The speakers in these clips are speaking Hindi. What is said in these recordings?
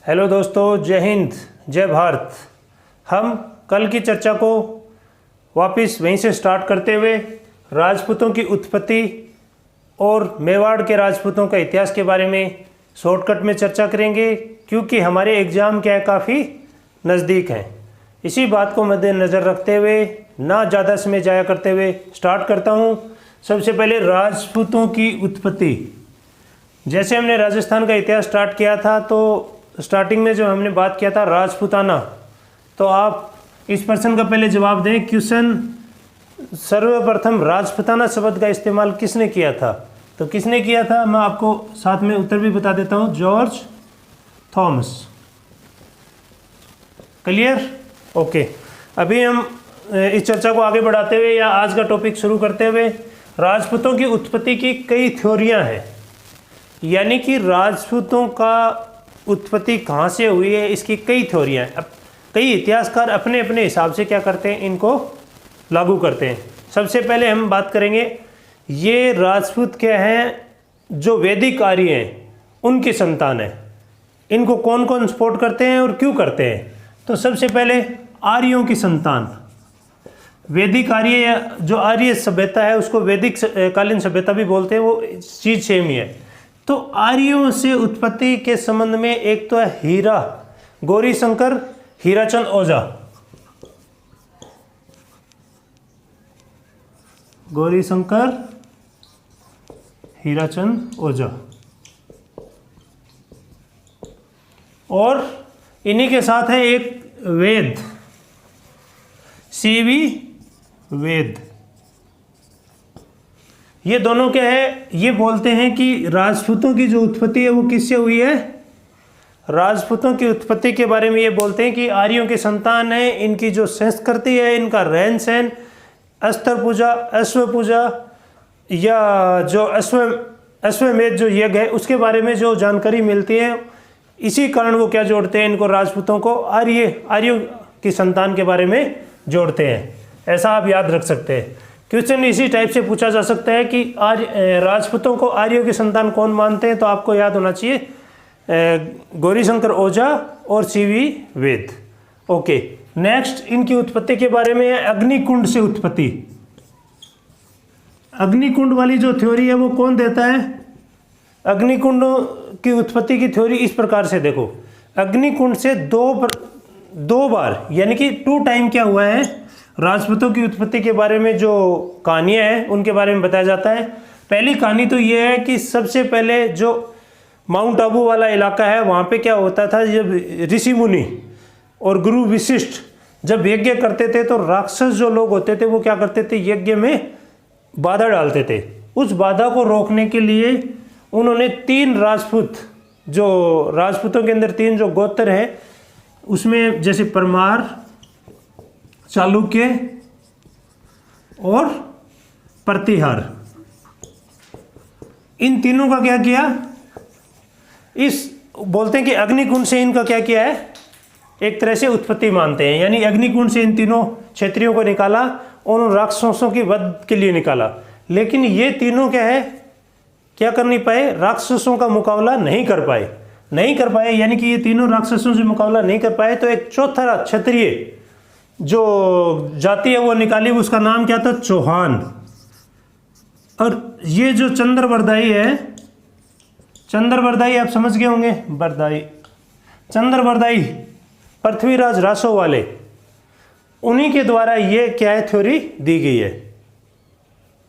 हेलो दोस्तों, जय हिंद, जय भारत। हम कल की चर्चा को वापस वहीं से स्टार्ट करते हुए राजपूतों की उत्पत्ति और मेवाड़ के राजपूतों का इतिहास के बारे में शॉर्टकट में चर्चा करेंगे, क्योंकि हमारे एग्ज़ाम क्या है, काफ़ी नज़दीक हैं। इसी बात को मद्देनज़र रखते हुए ना ज़्यादा समय जाया करते हुए स्टार्ट करता हूँ। सबसे पहले राजपूतों की उत्पत्ति। जैसे हमने राजस्थान का इतिहास स्टार्ट किया था, तो स्टार्टिंग में जो हमने बात किया था राजपूताना, तो आप इस प्रश्न का पहले जवाब दें। क्वेश्चन, सर्वप्रथम राजपूताना शब्द का इस्तेमाल किसने किया था? तो किसने किया था, मैं आपको साथ में उत्तर भी बता देता हूँ, जॉर्ज थॉमस। क्लियर? ओके। अभी हम इस चर्चा को आगे बढ़ाते हुए या आज का टॉपिक शुरू करते हुए, राजपूतों की उत्पत्ति की कई थ्योरियां हैं, यानी कि राजपूतों का उत्पत्ति कहाँ से हुई है, इसकी कई थ्योरियां हैं। अब कई इतिहासकार अपने अपने हिसाब से क्या करते हैं, इनको लागू करते हैं। सबसे पहले हम बात करेंगे, ये राजपूत क्या हैं, जो वैदिक आर्य हैं उनकी संतान है। इनको कौन कौन सपोर्ट करते हैं और क्यों करते हैं? तो सबसे पहले आर्यों की संतान, वैदिक आर्य, जो आर्य सभ्यता है उसको वैदिक कालीन सभ्यता भी बोलते हैं, वो चीज़ सेम ही है। तो आर्यों से उत्पत्ति के संबंध में एक तो है हीरा, गौरीशंकर हीराचंद ओझा। गौरीशंकर हीराचंद ओझा, और इन्हीं के साथ है एक वेद, सीवी वेद। ये दोनों क्या है, ये बोलते हैं कि राजपूतों की जो उत्पत्ति है वो किससे हुई है। राजपूतों की उत्पत्ति के बारे में ये बोलते हैं कि आर्यों की संतान है, इनकी जो संस्कृति है, इनका रहन सहन, अस्त्र पूजा, अश्व पूजा, या जो अश्वमेध जो यज्ञ है उसके बारे में जो जानकारी मिलती है, इसी कारण वो क्या जोड़ते हैं, इनको राजपूतों को आर्यों की संतान के बारे में जोड़ते हैं। ऐसा आप याद रख सकते हैं। क्वेश्चन इसी टाइप से पूछा जा सकता है कि राजपूतों को आर्यों की संतान कौन मानते हैं, तो आपको याद होना चाहिए गौरीशंकर ओझा और सीवी वेद। ओके, नेक्स्ट इनकी उत्पत्ति के बारे में है अग्निकुंड से उत्पत्ति। अग्निकुंड वाली जो थ्योरी है वो कौन देता है? अग्निकुंड की उत्पत्ति की थ्योरी इस प्रकार से देखो, अग्निकुंड से दो बार, यानी कि 2 टाइम क्या हुआ है, राजपूतों की उत्पत्ति के बारे में जो कहानियाँ हैं उनके बारे में बताया जाता है। पहली कहानी तो ये है कि सबसे पहले जो माउंट आबू वाला इलाका है, वहाँ पे क्या होता था, जब ऋषि मुनि और गुरु विशिष्ट जब यज्ञ करते थे, तो राक्षस जो लोग होते थे वो क्या करते थे, यज्ञ में बाधा डालते थे। उस बाधा को रोकने के लिए उन्होंने 3 राजपूत, जो राजपूतों के अंदर 3 जो गोत्र हैं, उसमें जैसे परमार, चालुक्य और प्रतिहार, इन तीनों का क्या किया, इस बोलते हैं कि अग्निकुंड से इनका क्या किया है, एक तरह से उत्पत्ति मानते हैं। यानी अग्निकुंड से इन तीनों क्षेत्रियों को निकाला और उन राक्षसों की वध के लिए निकाला। लेकिन ये तीनों क्या है, क्या कर नहीं पाए, राक्षसों का मुकाबला नहीं कर पाए। यानी कि ये तीनों राक्षसों से मुकाबला नहीं कर पाए, तो एक चौथा क्षत्रिय जो जाति है वो निकाली, उसका नाम क्या था, चौहान। और ये जो चंद्रबरदाई है, चंद्रबरदाई आप समझ गए होंगे, चंद्रबरदाई पृथ्वीराज रासो वाले, उन्हीं के द्वारा ये क्या है, थ्योरी दी गई है।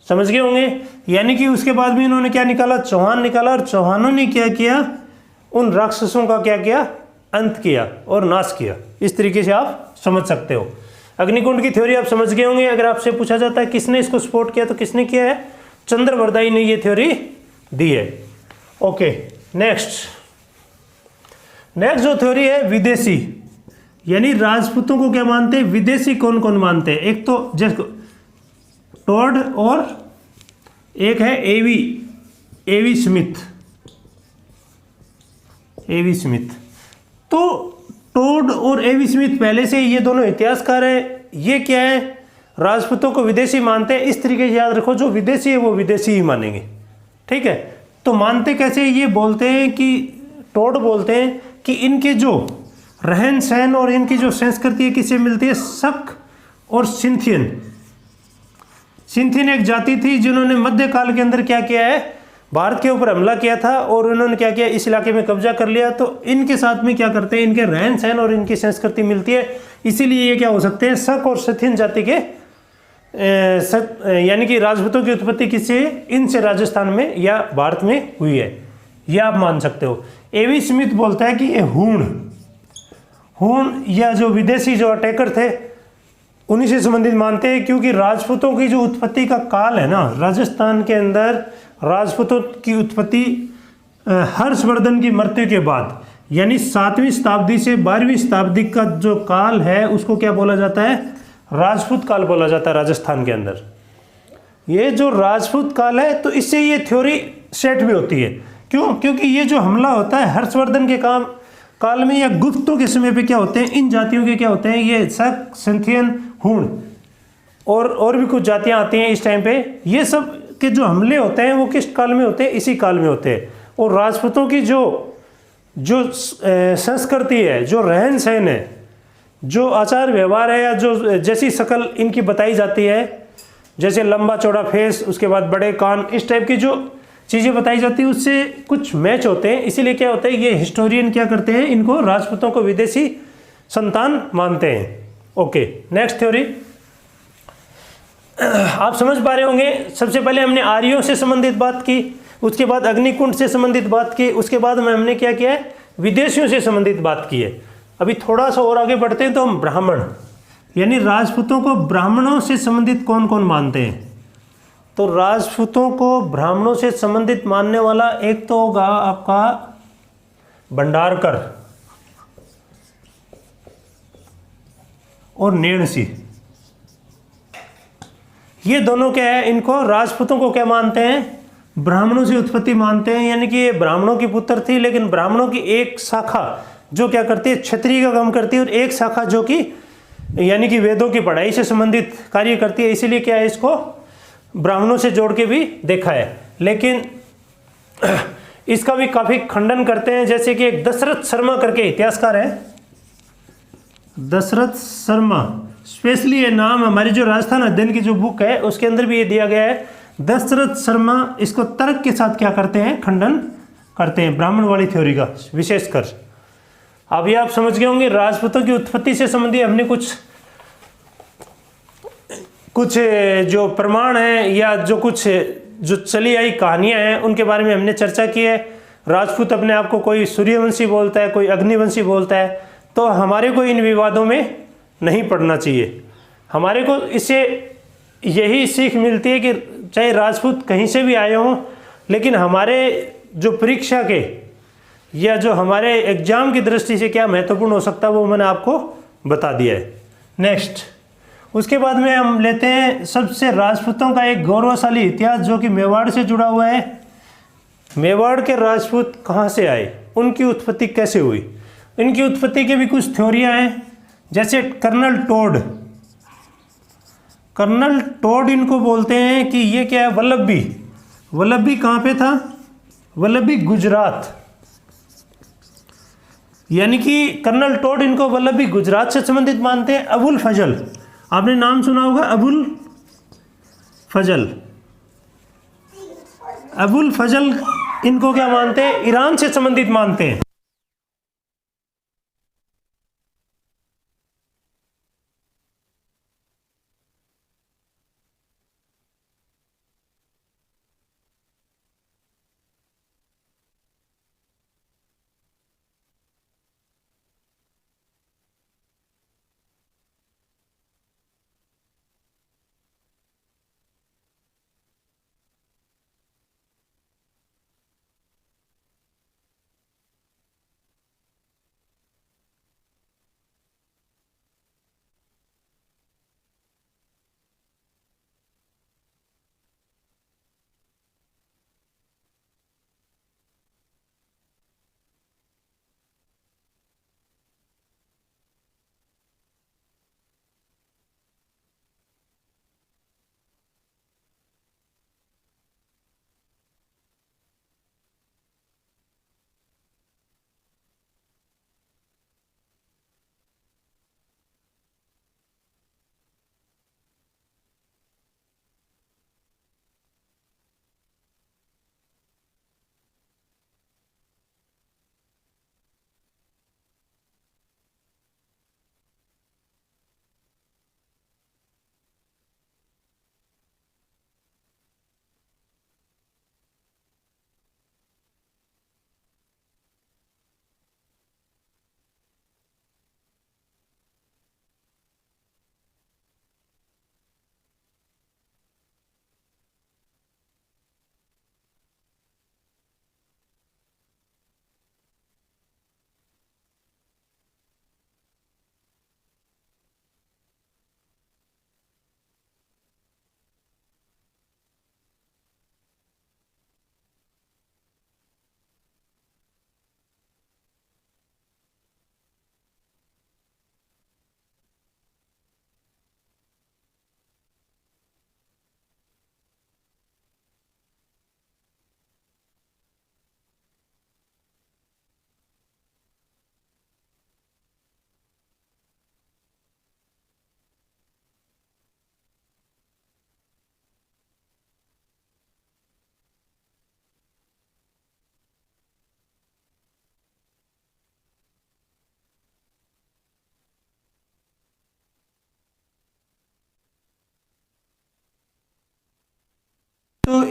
समझ गए होंगे। यानी कि उसके बाद भी इन्होंने क्या निकाला, चौहान निकाला, और चौहानों ने क्या किया, उन राक्षसों का क्या किया, अंत किया और नाश किया। इस तरीके से आप समझ सकते हो। अग्निकुंड की थ्योरी आप समझ गए होंगे। अगर आपसे पूछा जाता है किसने इसको सपोर्ट किया, तो किसने किया है, चंद्रबरदाई ने ये थ्योरी दी है। ओके, नेक्स्ट जो थ्योरी है विदेशी, यानी राजपूतों को क्या मानते हैं, विदेशी कौन कौन मानते हैं। एक तो जैसे टॉड और एक है एवी स्मिथ। तो टॉड और एवी स्मिथ पहले से ये दोनों इतिहासकार हैं। ये क्या है, राजपूतों को विदेशी मानते हैं। इस तरीके से याद रखो, जो विदेशी है वो विदेशी ही मानेंगे। ठीक है, तो मानते कैसे, ये बोलते हैं कि टोड बोलते हैं कि इनके जो रहन सहन और इनकी जो संस्कृति है किससे मिलती है? शक और सिंथियन। सिंथियन एक जाति थी जिन्होंने मध्यकाल के अंदर क्या किया है? भारत के ऊपर हमला किया था और उन्होंने क्या किया? इस इलाके में कब्जा कर लिया। तो इनके साथ में क्या करते हैं? इनके रहन सहन और इनकी संस्कृति मिलती है, इसीलिए ये क्या हो सकते हैं? शक और सिंथियन जाति के यानी कि राजपूतों की उत्पत्ति किससे? इनसे राजस्थान में या भारत में हुई है, यह आप मान सकते हो। एवी स्मिथ बोलता है कि ये हूण या जो विदेशी जो अटैकर थे उन्हीं से संबंधित मानते हैं, क्योंकि राजपूतों की जो उत्पत्ति का काल है ना, राजस्थान के अंदर राजपूतों की उत्पत्ति हर्षवर्धन की मृत्यु के बाद यानी 7वीं शताब्दी से 12वीं शताब्दी का जो काल है उसको क्या बोला जाता है? राजपूत काल बोला जाता है राजस्थान के अंदर। ये जो राजपूत काल है तो इससे ये थ्योरी सेट भी होती है। क्यों? क्योंकि ये जो हमला होता है हर्षवर्धन के काल में या गुप्तों के समय पे क्या होते हैं? इन जातियों के क्या होते हैं? ये शक, सिंथियन, हूण और भी कुछ जातियां आती हैं इस टाइम पे। ये सब के जो हमले होते हैं वो किस काल में होते हैं? इसी काल में होते हैं। और राजपूतों की जो संस्कृति है, जो रहन सहन है, जो आचार व्यवहार है, या जो जैसी शक्ल इनकी बताई जाती है, जैसे लंबा चौड़ा फेस, उसके बाद बड़े कान, इस टाइप की जो चीज़ें बताई जाती है उससे कुछ मैच होते हैं। इसीलिए क्या होता है? ये हिस्टोरियन क्या करते हैं? इनको राजपूतों को विदेशी संतान मानते हैं। ओके, नेक्स्ट थ्योरी आप समझ पा रहे होंगे। सबसे पहले हमने आर्यों से संबंधित बात की, उसके बाद अग्निकुंड से संबंधित बात की, उसके बाद में हमने क्या किया है? विदेशियों से संबंधित बात की है। अभी थोड़ा सा और आगे बढ़ते हैं तो हम ब्राह्मण यानी राजपूतों को ब्राह्मणों से संबंधित कौन कौन मानते हैं? तो राजपूतों को ब्राह्मणों से संबंधित मानने वाला एक तो होगा आपका भंडारकर और नेणसी। ये दोनों क्या है? इनको राजपूतों को क्या मानते हैं? ब्राह्मणों से उत्पत्ति मानते हैं। यानी कि ये ब्राह्मणों की पुत्र थी, लेकिन ब्राह्मणों की एक शाखा जो क्या करती है? क्षत्रिय का काम करती है, और एक शाखा जो कि यानी कि वेदों की पढ़ाई से संबंधित कार्य करती है। इसीलिए क्या है? इसको ब्राह्मणों से जोड़ के भी देखा है। लेकिन इसका भी काफी खंडन करते हैं, जैसे कि एक दशरथ शर्मा करके इतिहासकार है, दशरथ शर्मा, स्पेशली ये नाम हमारी जो राजस्थान अध्ययन की जो बुक है उसके अंदर भी ये दिया गया है। दशरथ शर्मा इसको तर्क के साथ क्या करते हैं? खंडन करते हैं, ब्राह्मण वाली थ्योरी का विशेषकर। अब ये आप समझ गए होंगे राजपूतों की उत्पत्ति से संबंधित हमने कुछ जो प्रमाण है या जो चली आई कहानियां हैं उनके बारे में हमने चर्चा की है। राजपूत अपने आप को कोई सूर्यवंशी बोलता है, कोई अग्निवंशी बोलता है, तो हमारे को इन विवादों में नहीं पड़ना चाहिए। हमारे को इससे यही सीख मिलती है कि चाहे राजपूत कहीं से भी आए हों, लेकिन हमारे जो परीक्षा के या जो हमारे एग्जाम की दृष्टि से क्या महत्वपूर्ण हो सकता है वो मैंने आपको बता दिया है। नेक्स्ट, उसके बाद में हम लेते हैं सबसे राजपूतों का एक गौरवशाली इतिहास जो कि मेवाड़ से जुड़ा हुआ है। मेवाड़ के राजपूत कहाँ से आए? उनकी उत्पत्ति कैसे हुई? इनकी उत्पत्ति की भी कुछ थ्योरियां हैं, जैसे कर्नल टोड इनको बोलते हैं कि ये क्या है? वल्लभी कहाँ पे था? वल्लभी गुजरात। यानी कि कर्नल टोड इनको वल्लभी गुजरात से संबंधित मानते हैं। अबुल फजल, आपने नाम सुना होगा, अबुल फजल इनको क्या मानते हैं? ईरान से संबंधित मानते हैं।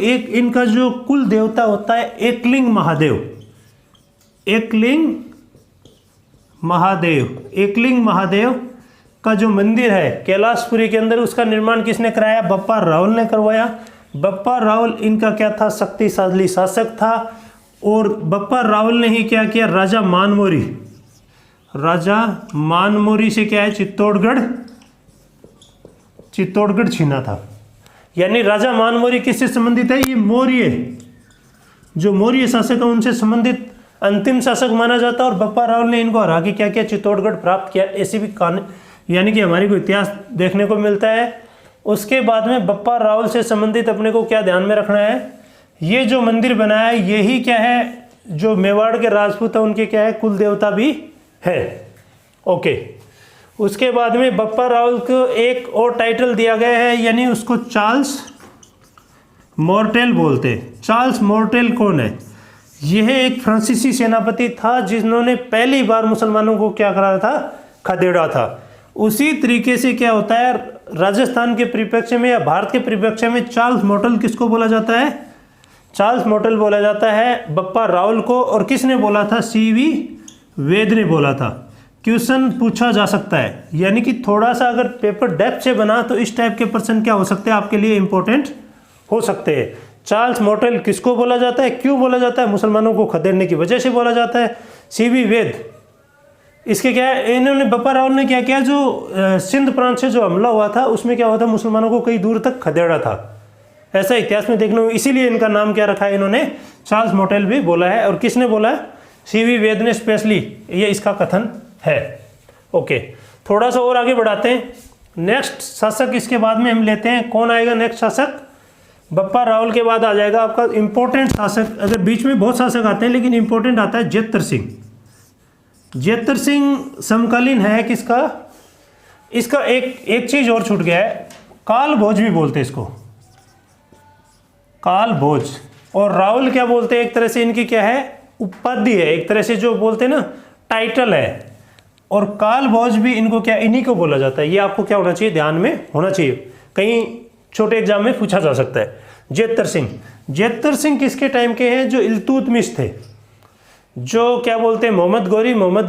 एक इनका जो कुल देवता होता है एकलिंग महादेव, एकलिंग महादेव का जो मंदिर है कैलाशपुरी के अंदर, उसका निर्माण किसने कराया? बप्पा रावल ने करवाया। बप्पा रावल इनका क्या था? शक्तिशाली शासक था। और बप्पा रावल ने ही क्या किया? राजा मानमोरी से क्या है? चित्तौड़गढ़ छीना था। यानी राजा मानमोरी किससे संबंधित है? ये मौर्य शासक है उनसे संबंधित अंतिम शासक माना जाता है। और बप्पा रावल ने इनको हरा के क्या किया? चित्तौड़गढ़ प्राप्त किया। ऐसी भी यानी कि हमारे को इतिहास देखने को मिलता है। उसके बाद में बप्पा रावल से संबंधित अपने को क्या ध्यान में रखना है? ये जो मंदिर बनाया है यही क्या है? जो मेवाड़ के राजपूत है उनके क्या है? कुल देवता भी है। ओके, उसके बाद में बप्पा रावल को एक और टाइटल दिया गया है, यानी उसको चार्ल्स मोर्टेल बोलते हैं। चार्ल्स मोर्टेल कौन है? यह एक फ्रांसीसी सेनापति था जिन्होंने पहली बार मुसलमानों को क्या करा था? खदेड़ा था। उसी तरीके से क्या होता है राजस्थान के परिप्रेक्ष्य में या भारत के परिप्रेक्ष्य में चार्ल्स मोर्टेल किसको बोला जाता है? चार्ल्स मोर्टेल बोला जाता है बप्पा रावल को। और किसने बोला था? CV वेद ने बोला था। क्वेश्चन पूछा जा सकता है, यानी कि थोड़ा सा अगर पेपर डेप्थ से बना तो इस टाइप के प्रश्न क्या हो सकते हैं आपके लिए इंपॉर्टेंट हो सकते हैं। चार्ल्स मोर्टेल किसको बोला जाता है? क्यों बोला जाता है? मुसलमानों को खदेड़ने की वजह से बोला जाता है। CV वेद इसके क्या है? इन्होंने बप्पा रावल ने क्या किया? जो सिंध प्रांत से जो हमला हुआ था उसमें क्या हुआ था? मुसलमानों को कई दूर तक खदेड़ा था। ऐसा इतिहास में देखने को, इसीलिए इनका नाम क्या रखा है इन्होंने? चार्ल्स मोर्टेल भी बोला है। और किसने बोला है? CV वेद ने स्पेशली, ये इसका कथन है। ओके, थोड़ा सा और आगे बढ़ाते हैं। नेक्स्ट शासक इसके बाद में हम लेते हैं, कौन आएगा नेक्स्ट शासक? बप्पा रावल के बाद आ जाएगा आपका इंपॉर्टेंट शासक। अगर बीच में बहुत शासक आते हैं लेकिन इंपॉर्टेंट आता है जेतर सिंह। जेतर सिंह समकालीन है किसका? इसका एक चीज और छूट गया है, काल भोज भी बोलते हैं इसको, काल भोज। और रावल क्या बोलते हैं? एक तरह से इनकी क्या है? उपाधि है, एक तरह से जो बोलते हैं ना टाइटल है। और काल भोज भी इनको क्या? इन्हीं को बोला जाता है। ये आपको क्या होना चाहिए? ध्यान में होना चाहिए, कहीं छोटे एग्जाम में पूछा जा सकता है। जेतर सिंह किसके टाइम के हैं? जो इल्तुतमिश थे, जो क्या बोलते हैं मोहम्मद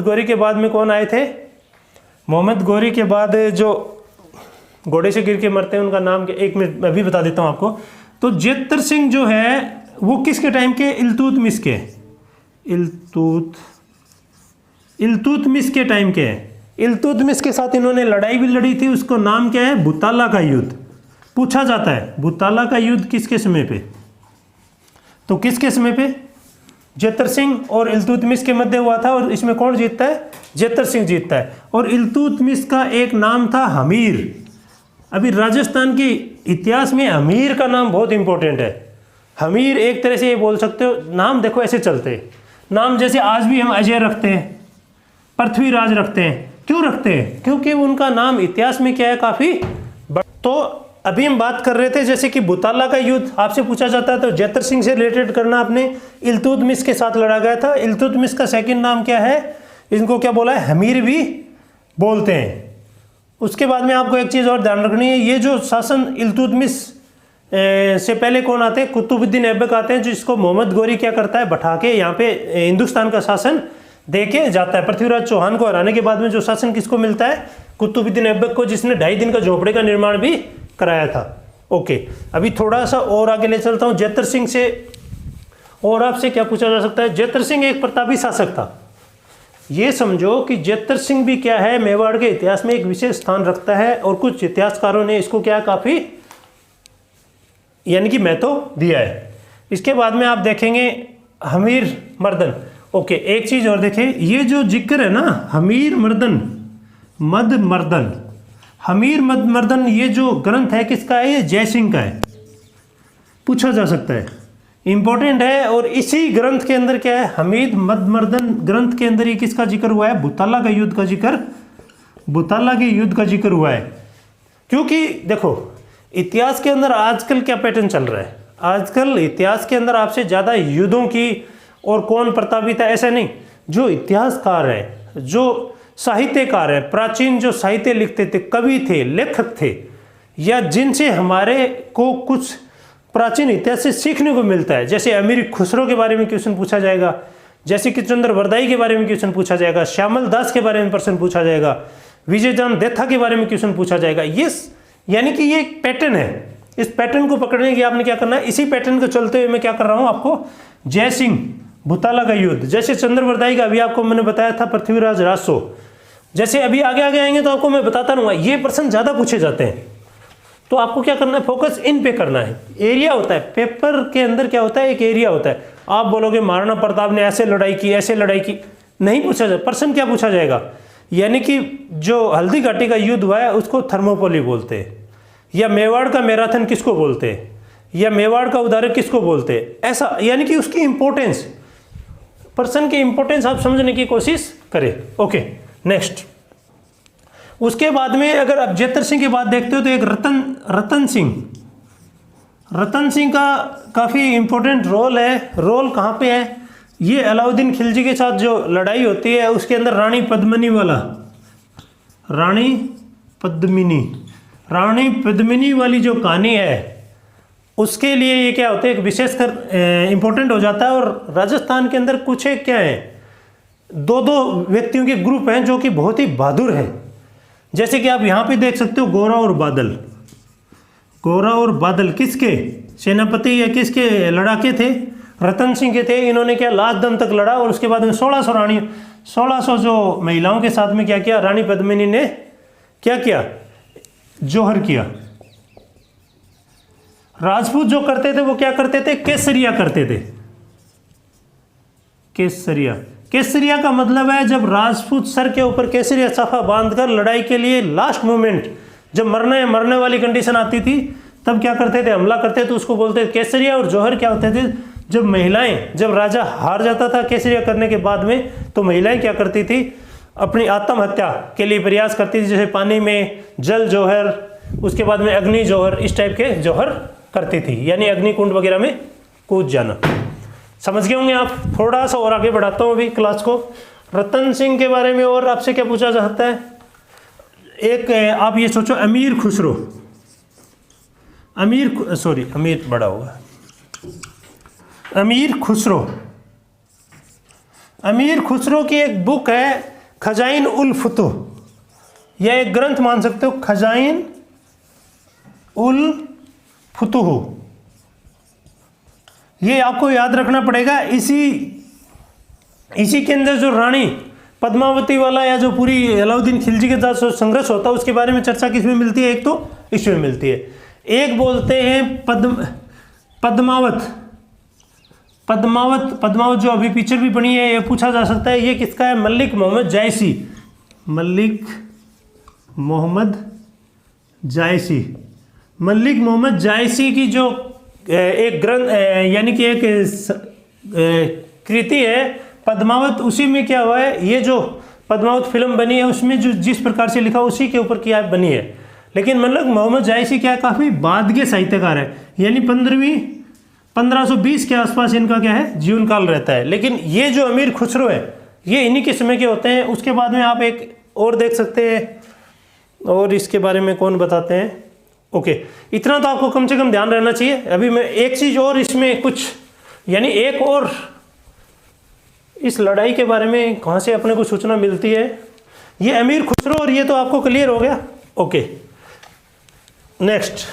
गौरी के बाद में कौन आए थे? मोहम्मद गौरी के बाद जो घोड़े से गिर के मरते हैं उनका नाम क्या? एक मिनट मैं अभी बता देता हूँ आपको। तो जेतर सिंह जो है वो किसके टाइम के? इल्तुतमिश के, इल्तुतमिश के टाइम के हैं। इल्तुतमिश के साथ इन्होंने लड़ाई भी लड़ी थी, उसको नाम क्या है? बुताला का युद्ध। पूछा जाता है बुताला का युद्ध किसके समय पे? तो किसके समय पे? जेतर सिंह और इल्तुतमिश के मध्य हुआ था। और इसमें कौन जीतता है? जेतर सिंह जीतता है। और इल्तुतमिश का एक नाम था हमीर। अभी राजस्थान के इतिहास में हमीर का नाम बहुत इंपॉर्टेंट है। हमीर एक तरह से ये बोल सकते हो, नाम देखो ऐसे चलते हैं नाम, जैसे आज भी हम अजय रखते हैं, पृथ्वीराज रखते हैं। क्यों रखते हैं? क्योंकि उनका नाम इतिहास में क्या है? काफी। तो अभी हम बात कर रहे थे जैसे कि बुताला का युद्ध आपसे पूछा जाता है तो जेतर सिंह से रिलेटेड करना आपने। इल्तुतमिश के साथ लड़ा गया था। इल्तुतमिश का सेकंड नाम क्या है? इनको क्या बोला है? हमीर भी बोलते हैं। उसके बाद में आपको एक चीज़ और ध्यान रखनी है, ये जो शासन इल्तुतमिश से पहले कौन आते हैं? कुतुबुद्दीन ऐबक आते हैं, जिसको मोहम्मद गौरी क्या करता है? बैठा के यहाँ पे हिंदुस्तान का शासन दे के जाता है। पृथ्वीराज चौहान को हराने के बाद में जो शासन किसको मिलता है? कुतुबुद्दीन ऐबक को, जिसने 2.5 दिन का झोपड़े का निर्माण भी कराया था। ओके, अभी थोड़ा सा और आगे ले चलता हूँ जेतर सिंह से। और आपसे क्या पूछा जा सकता है? जेतर सिंह एक प्रतापी शासक था। ये समझो कि जेतर सिंह भी क्या है? मेवाड़ के इतिहास में एक विशेष स्थान रखता है। और कुछ इतिहासकारों ने इसको क्या काफी यानी कि महत्व दिया है। इसके बाद में आप देखेंगे हमीर मर्दन। ओके, एक चीज और देखें, ये जो जिक्र है ना हमीर मर्दन मद मर्दन, हमीर मद मर्दन, ये जो ग्रंथ है किसका है? ये जयसिंह का है। पूछा जा सकता है, इंपॉर्टेंट है। और इसी ग्रंथ के अंदर क्या है? हमीर मद मर्दन ग्रंथ के अंदर ये किसका जिक्र हुआ है? बुताला का युद्ध का जिक्र, बुताला के युद्ध का जिक्र हुआ है। क्योंकि देखो इतिहास के अंदर आजकल क्या पैटर्न चल रहा है? आजकल इतिहास के अंदर आपसे ज़्यादा युद्धों की और कौन प्रतापी था ऐसा नहीं, जो इतिहासकार है, जो साहित्यकार है, प्राचीन जो साहित्य लिखते थे, कवि थे, लेखक थे, या जिनसे हमारे को कुछ प्राचीन इतिहास से सीखने को मिलता है। जैसे अमीर खुसरो के बारे में क्वेश्चन पूछा जाएगा, जैसे कि चंद्रवरदाई के बारे में क्वेश्चन पूछा जाएगा, श्यामल दास के बारे में प्रश्न पूछा जाएगा, विजयजान देथा के बारे में क्वेश्चन पूछा जाएगा। ये यानी कि ये एक पैटर्न है। इस पैटर्न को पकड़ने के आपने क्या करना है, इसी पैटर्न को चलते हुए मैं क्या कर रहा हूं आपको, जय सिंह भूताला का युद्ध, जैसे चंद्रवरदाई का अभी आपको मैंने बताया था पृथ्वीराज रासो, जैसे अभी आगे आगे आएंगे तो आपको मैं बताता रहूंगा। ये प्रश्न ज्यादा पूछे जाते हैं, तो आपको क्या करना है, फोकस इन पे करना है। एरिया होता है पेपर के अंदर, क्या होता है, एक एरिया होता है। आप बोलोगे महाराणा प्रताप ने ऐसे लड़ाई की, ऐसे लड़ाई की, नहीं पूछा जाए। प्रश्न क्या पूछा जाएगा, यानी कि जो हल्दी घाटी का युद्ध हुआ है उसको थर्मोपोली बोलते हैं, या मेवाड़ का मैराथन किसको बोलते हैं, या मेवाड़ का उदारक किसको बोलते हैं, ऐसा। यानी कि उसकी इंपॉर्टेंस, पर्सन की इंपॉर्टेंस आप समझने की कोशिश करें। Okay, next. उसके बाद में अगर आप जेतर सिंह की बात देखते हो तो एक रतन सिंह का काफ़ी इंपॉर्टेंट रोल है। रोल कहाँ पे है, ये अलाउद्दीन खिलजी के साथ जो लड़ाई होती है उसके अंदर रानी पद्मिनी वाली जो कहानी है उसके लिए ये क्या होता है, एक विशेषकर इंपॉर्टेंट हो जाता है। और राजस्थान के अंदर कुछ एक क्या है, दो व्यक्तियों के ग्रुप हैं जो कि बहुत ही बहादुर हैं। जैसे कि आप यहाँ पे देख सकते हो, गोरा और बादल किसके सेनापति या किसके लड़ाके थे, रतन सिंह के थे। इन्होंने क्या लास्ट दम तक लड़ा और उसके बाद में 1600 जो महिलाओं के साथ में क्या किया, रानी पद्मिनी ने क्या किया, जोहर किया। राजपूत जो करते थे वो क्या करते थे, केसरिया करते थे। केसरिया का मतलब है जब राजपूत सर के ऊपर केसरिया साफा बांधकर लड़ाई के लिए लास्ट मोमेंट, जब मरने वाली कंडीशन आती थी तब क्या करते थे, हमला करते थे, उसको बोलते थे केसरिया। और जौहर क्या होते थे, जब राजा हार जाता था केसरिया करने के बाद में, तो महिलाएं क्या करती थी, अपनी आत्महत्या के लिए प्रयास करती थी। जैसे पानी में जल जौहर, उसके बाद में अग्नि जौहर, इस टाइप के जौहर करती थी, यानी अग्निकुंड वगैरह में कूद जाना। समझ गए होंगे आप। थोड़ा सा और आगे बढ़ाता हूँ अभी क्लास को। रतन सिंह के बारे में और आपसे क्या पूछा जा सकता है, एक आप ये सोचो, अमीर खुसरो की एक बुक है खजाइन उल फुतुह, यह एक ग्रंथ मान सकते हो, खजाइन उल फुतुह। ये आपको याद रखना पड़ेगा। इसी के अंदर जो रानी पद्मावती वाला या जो पूरी अलाउद्दीन खिलजी के साथ संघर्ष होता है उसके बारे में चर्चा किसमें मिलती है, एक तो इसमें मिलती है। एक बोलते हैं पद्मावत जो अभी पिक्चर भी बनी है, ये पूछा जा सकता है ये किसका है, मलिक मोहम्मद जायसी की जो एक ग्रंथ यानी कि एक कृति है पद्मावत। उसी में क्या हुआ है, ये जो पद्मावत फिल्म बनी है उसमें जो जिस प्रकार से लिखा उसी के ऊपर क्या बनी है। लेकिन मलिक मोहम्मद जायसी क्या है, काफ़ी बाद के साहित्यकार है, यानी 1520 के आसपास इनका क्या है, जीवन काल रहता है। लेकिन ये जो अमीर खुसरो है ये इन्हीं के समय के होते हैं। उसके बाद में आप एक और देख सकते हैं, और इसके बारे में कौन बताते हैं। ओके, इतना तो आपको कम से कम ध्यान रहना चाहिए। अभी मैं एक चीज़ और इसमें कुछ, यानी एक और इस लड़ाई के बारे में कहाँ से अपने को सूचना मिलती है, ये अमीर खुसरो, और ये तो आपको क्लियर हो गया। ओके, नेक्स्ट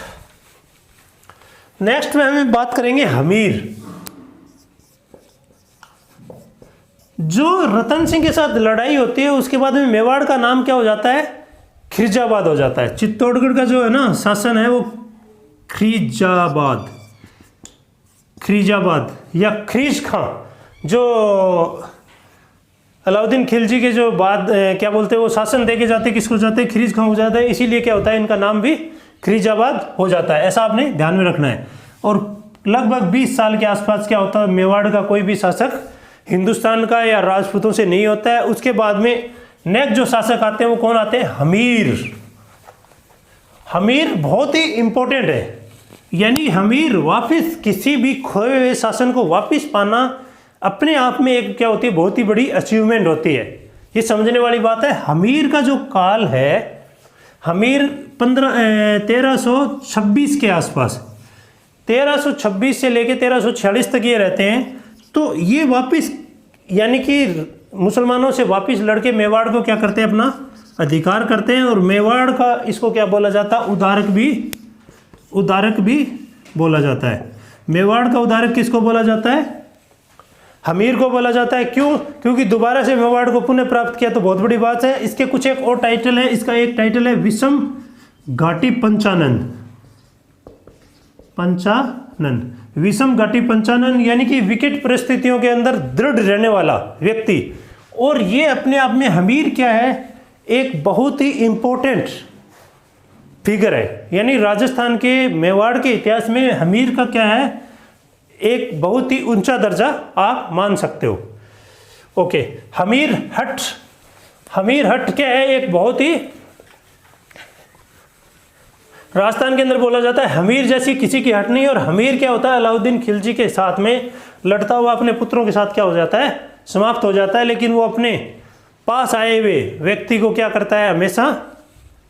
में हम बात करेंगे हमीर। जो रतन सिंह के साथ लड़ाई होती है उसके बाद में मेवाड़ का नाम क्या हो जाता है, खिरजाबाद हो जाता है। चित्तौड़गढ़ का जो है ना शासन है वो खिरीजाबाद या खरीज खां, जो अलाउद्दीन खिलजी के जो बाद क्या बोलते हैं वो शासन देके जाते, किसको जाते हैं, खरीज खां हो जाता है। इसीलिए क्या होता है, इनका नाम भी खिरीजाबाद हो जाता है। ऐसा आपने ध्यान में रखना है। और लगभग 20 साल के आसपास क्या होता है, मेवाड़ का कोई भी शासक हिंदुस्तान का या राजपूतों से नहीं होता है। उसके बाद में नेक्स्ट जो शासक आते हैं वो कौन आते हैं, हमीर बहुत ही इंपॉर्टेंट है। यानी हमीर वापस किसी भी खोए हुए शासन को वापस पाना अपने आप में एक क्या होती है, बहुत ही बड़ी अचीवमेंट होती है। ये समझने वाली बात है। हमीर का जो काल है, हमीर 1326 के आसपास, 1326 से लेके 1346 तक ये रहते हैं। तो ये वापस यानी कि मुसलमानों से वापस लड़के मेवाड़ को क्या करते हैं, अपना अधिकार करते हैं। और मेवाड़ का इसको क्या बोला जाता है, उदारक भी बोला जाता है। मेवाड़ का उदारक किसको बोला जाता है, हमीर को बोला जाता है। क्यों? क्योंकि दोबारा से मेवाड़ को पुनः प्राप्त किया, तो बहुत बड़ी बात है। इसके कुछ एक और टाइटल है, इसका एक टाइटल है विषम घाटी पंचानन। विषम घाटी पंचानन यानी कि विकट परिस्थितियों के अंदर दृढ़ रहने वाला व्यक्ति। और ये अपने आप में हमीर क्या है, एक बहुत ही इंपॉर्टेंट फिगर है। यानी राजस्थान के मेवाड़ के इतिहास में हमीर का क्या है, एक बहुत ही ऊंचा दर्जा आप मान सकते हो। ओके, हमीर हट क्या है, एक बहुत ही राजस्थान के अंदर बोला जाता है हमीर जैसी किसी की हट नहीं। और हमीर क्या होता है, अलाउद्दीन खिलजी के साथ में लड़ता हुआ अपने पुत्रों के साथ क्या हो जाता है, समाप्त हो जाता है। लेकिन वो अपने पास आए हुए व्यक्ति को क्या करता है, हमेशा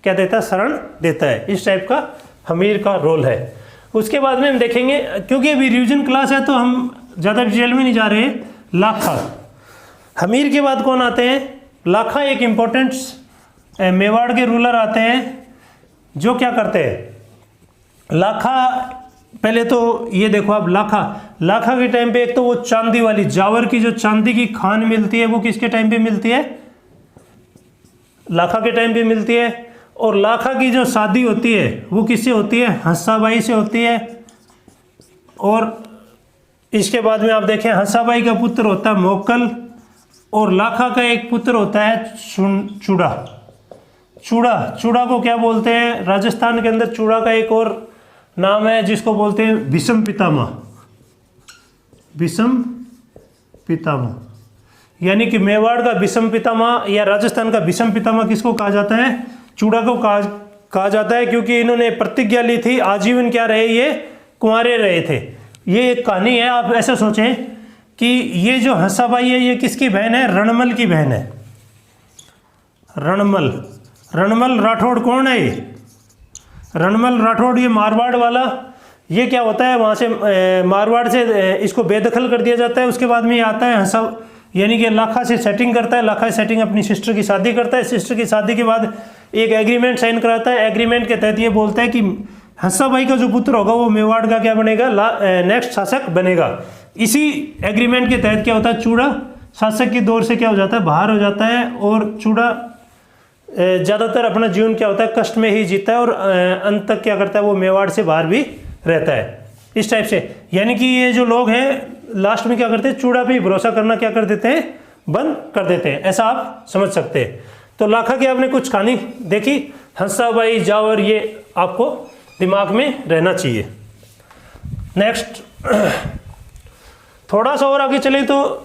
क्या देता है, शरण देता है। इस टाइप का हमीर का रोल है। उसके बाद में हम देखेंगे, क्योंकि अभी रिवीजन क्लास है तो हम ज़्यादा डिटेल में नहीं जा रहे हैं। लाखा, हमीर के बाद कौन आते हैं, लाखा एक इम्पोर्टेंट मेवाड़ के रूलर आते हैं जो क्या करते हैं। लाखा, पहले तो ये देखो आप, लाखा के टाइम पे एक तो वो चांदी वाली जावर की जो चांदी की खान मिलती है वो किसके टाइम पे मिलती है, लाखा के टाइम पे मिलती है। और लाखा की जो शादी होती है वो किससे होती है, हंसाबाई से होती है। और इसके बाद में आप देखें, हंसाबाई का पुत्र होता है मोकल, और लाखा का एक पुत्र होता है चूड़ा को क्या बोलते हैं, राजस्थान के अंदर चूड़ा का एक और नाम है जिसको बोलते हैं विषम पितामह। यानी कि मेवाड़ का विषम पितामह या राजस्थान का विषम पितामह किसको कहा जाता है, चूड़ा को कहा जाता है। क्योंकि इन्होंने प्रतिज्ञा ली थी, आजीवन क्या रहे, ये कुंवारे रहे थे। ये एक कहानी है, आप ऐसा सोचें कि ये जो हंसाबाई है ये किसकी बहन है, रणमल की बहन है। रणमल राठौड़ कौन है, ये रणमल राठौड़, ये मारवाड़ वाला। ये क्या होता है, वहाँ से मारवाड़ से इसको बेदखल कर दिया जाता है। उसके बाद में ये आता है हंसा, यानी कि लाखा से सेटिंग करता है। लाखा सेटिंग अपनी सिस्टर की शादी करता है। सिस्टर की शादी के बाद एक एग्रीमेंट साइन कराता है। एग्रीमेंट के तहत ये बोलता है कि हंसाबाई का जो पुत्र होगा वो मेवाड़ का क्या बनेगा, नेक्स्ट शासक बनेगा। इसी एग्रीमेंट के तहत क्या होता है, चूड़ा शासक की दौर से क्या हो जाता है, बाहर हो जाता है। और चूड़ा ज़्यादातर अपना जीवन क्या होता है, कष्ट में ही जीता है। और अंत तक क्या करता है, वो मेवाड़ से बाहर भी रहता है। इस टाइप से, यानी कि ये जो लोग हैं लास्ट में क्या करते हैं, चूड़ा पे भरोसा करना क्या कर देते हैं, बंद कर देते हैं। ऐसा आप समझ सकते हैं। तो लाखा की आपने कुछ कहानी देखी, हंसाबाई, जावर, ये आपको दिमाग में रहना चाहिए। नेक्स्ट थोड़ा सा और आगे चले तो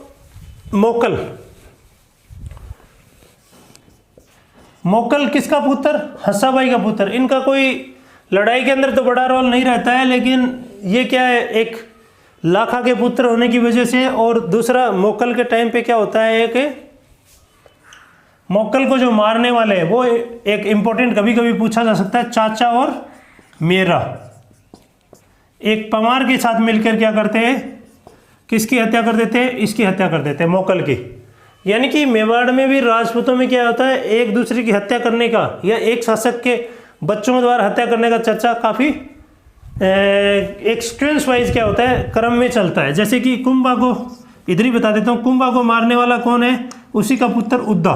मोकल किसका पुत्र, हंसाबाई का पुत्र। इनका कोई लड़ाई के अंदर तो बड़ा रोल नहीं रहता है, लेकिन ये क्या है, एक लाखा के पुत्र होने की वजह से। और दूसरा मोकल के टाइम पे क्या होता है, एक मोकल को जो मारने वाले हैं वो एक इम्पोर्टेंट कभी कभी पूछा जा सकता है, चाचा और मेरा एक पवार के साथ मिलकर क्या करते हैं, किसकी हत्या कर देते हैं, इसकी हत्या कर देते हैं, मोकल की। यानी कि मेवाड़ में भी राजपूतों में क्या होता है, एक दूसरे की हत्या करने का या एक शासक के बच्चों द्वारा हत्या करने का चर्चा काफ़ी एक सीक्वेंस वाइज क्या होता है, क्रम में चलता है। जैसे कि कुंभा को इधर ही बता देता हूँ, कुंभा को मारने वाला कौन है, उसी का पुत्र उद्दा।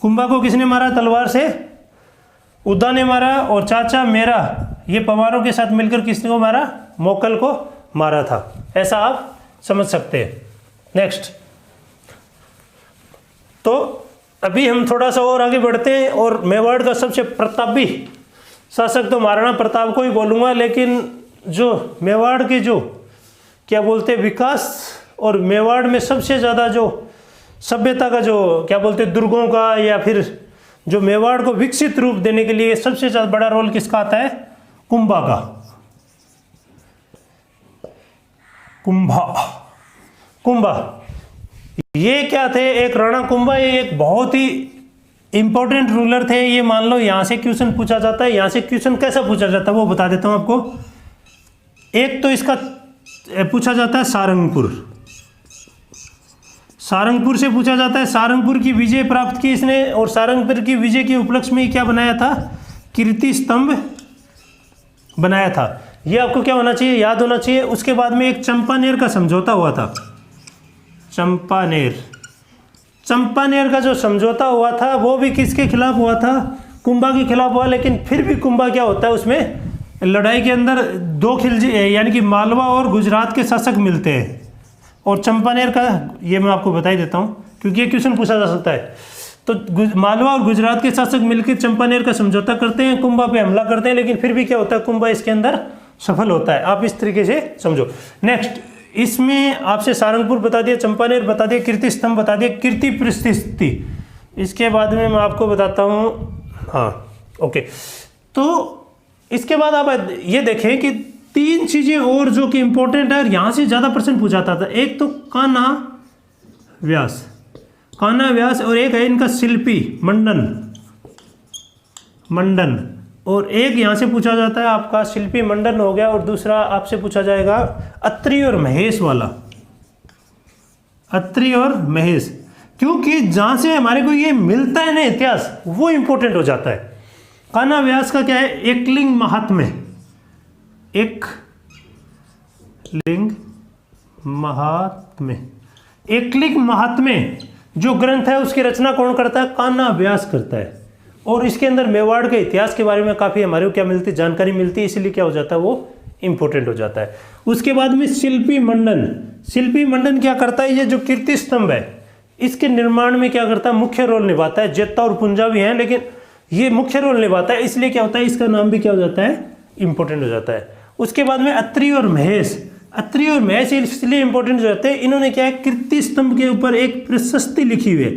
कुंभा को किसने मारा, तलवार से उद्दा ने मारा। और चाचा मेरा, ये पवारों के साथ मिलकर किसने को मारा, मोकल को मारा था। ऐसा आप समझ सकते हैं। नेक्स्ट, तो अभी हम थोड़ा सा और आगे बढ़ते हैं। और मेवाड़ का सबसे प्रतापी शासक तो महाराणा प्रताप को ही बोलूँगा, लेकिन जो मेवाड़ के जो क्या बोलते हैं विकास, और मेवाड़ में सबसे ज़्यादा जो सभ्यता का जो क्या बोलते हैं दुर्गों का, या फिर जो मेवाड़ को विकसित रूप देने के लिए सबसे ज़्यादा बड़ा रोल किसका आता है, कुंभा का। कुंभा ये क्या थे, एक राणा कुंभा, ये एक बहुत ही इंपॉर्टेंट रूलर थे। ये मान लो यहाँ से क्वेश्चन पूछा जाता है। यहाँ से क्वेश्चन कैसा पूछा जाता है वो बता देता हूँ आपको। एक तो इसका पूछा जाता है सारंगपुर, सारंगपुर से पूछा जाता है। सारंगपुर की विजय प्राप्त की इसने, और सारंगपुर की विजय के उपलक्ष्य में क्या बनाया था, कीर्ति स्तंभ बनाया था। ये आपको क्या होना चाहिए, याद होना चाहिए। उसके बाद में एक चंपानेर का समझौता हुआ था, चंपानेर, चंपानेर का जो समझौता हुआ था वो भी किसके खिलाफ हुआ था, कुंभा के खिलाफ हुआ। लेकिन फिर भी कुंभा क्या होता है, उसमें लड़ाई के अंदर दो खिलजी यानी कि मालवा और गुजरात के शासक मिलते हैं। और चंपानेर का ये मैं आपको बता ही देता हूँ क्योंकि ये क्वेश्चन पूछा जा सकता है। तो मालवा और गुजरात के शासक मिलकर चंपानेर का समझौता करते हैं, कुंभा पे हमला करते हैं, लेकिन फिर भी क्या होता है, कुंभा इसके अंदर सफल होता है। आप इस तरीके से समझो। नेक्स्ट, इसमें आपसे सारंगपुर बता दिया, चंपानेर बता दिया, कीर्ति स्तंभ बता दिया, कीर्ति प्रतिष्ठिति। इसके बाद में मैं आपको बताता हूँ, हाँ ओके। तो इसके बाद आप ये देखें कि तीन चीजें और जो कि इंपॉर्टेंट है और यहाँ से ज़्यादा प्रश्न पूछा जाता था। एक तो कान्हा व्यास, कान्हा व्यास, और एक है इनका शिल्पी मंडन, मंडन, और एक यहाँ से पूछा जाता है आपका शिल्पी मंडन हो गया, और दूसरा आपसे पूछा जाएगा अत्रि और महेश वाला, अत्रि और महेश। क्योंकि जहाँ से हमारे को ये मिलता है ना इतिहास, वो इंपॉर्टेंट हो जाता है। कान्हा व्यास का क्या है, एकलिंग महात्म्य, एक लिंग महात्म्य, एकलिंग महात्म्य जो ग्रंथ है उसकी रचना कौन करता है, कान्हा व्यास करता है। और इसके अंदर मेवाड़ के इतिहास के बारे में काफ़ी हमारे को क्या मिलती है, जानकारी मिलती है, इसलिए क्या हो जाता है, वो इंपॉर्टेंट हो जाता है। उसके बाद में शिल्पी मंडन, शिल्पी मंडन क्या करता है, ये जो कीर्ति स्तंभ है इसके निर्माण में क्या करता है, मुख्य रोल निभाता है। जेत्ता और पुंजा भी हैं लेकिन ये मुख्य रोल निभाता है, इसलिए क्या होता है, इसका नाम भी क्या हो जाता है, इंपॉर्टेंट हो जाता है। उसके बाद में अत्रि और महेश, अत्रि और महेश इसलिए इंपॉर्टेंट हो जाते हैं, इन्होंने क्या है, कीर्ति स्तंभ के ऊपर एक प्रशस्ति लिखी हुई है,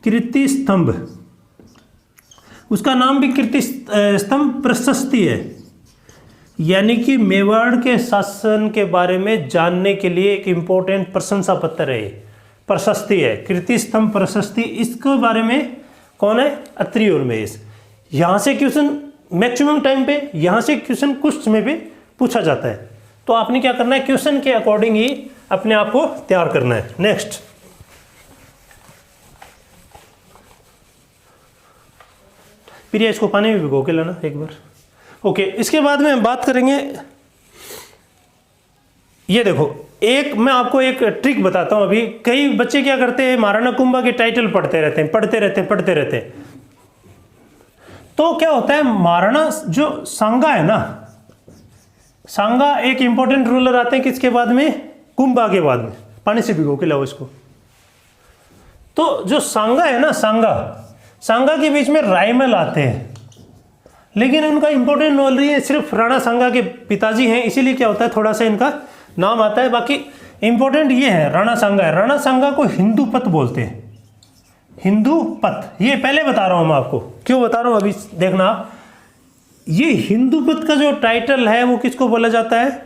कीर्ति स्तंभ, उसका नाम भी कीर्ति स्तंभ प्रशस्ति है। यानी कि मेवाड़ के शासन के बारे में जानने के लिए एक इंपॉर्टेंट प्रशंसा पत्र है, प्रशस्ति है, कीर्ति स्तंभ प्रशस्ति। इसके बारे में कौन है, अत्रि और महेश। यहाँ से क्वेश्चन मैक्सिमम टाइम पे, यहाँ से क्वेश्चन कुछ में भी पूछा जाता है। तो आपने क्या करना है, क्वेश्चन के अकॉर्डिंग ही अपने आप को तैयार करना है। नेक्स्ट, प्रिया इसको पानी में भिगो के लाना एक बार। ओके, इसके बाद में हम बात करेंगे, ये देखो एक मैं आपको एक ट्रिक बताता हूं। अभी कई बच्चे क्या करते हैं, महाराणा कुंभा के टाइटल पढ़ते रहते हैं, पढ़ते रहते हैं। तो क्या होता है, महाराणा जो सांगा है ना, सांगा एक इंपॉर्टेंट रूलर आते हैं किसके बाद में, कुंभा के बाद में। पानी से भिगो के लाओ इसको। तो जो सांगा है ना, सांगा के बीच में रायमल आते हैं, लेकिन उनका इंपॉर्टेंट रोल ये सिर्फ राणा सांगा के पिताजी हैं, इसीलिए क्या होता है, थोड़ा सा इनका नाम आता है। बाकी इंपॉर्टेंट ये है, राणा सांगा है। राणा सांगा को हिंदू पत बोलते हैं, हिंदू पत। ये पहले बता रहा हूं मैं आपको, क्यों बता रहा हूं अभी देखना आप। ये हिंदू पत का जो टाइटल है वो किसको बोला जाता है,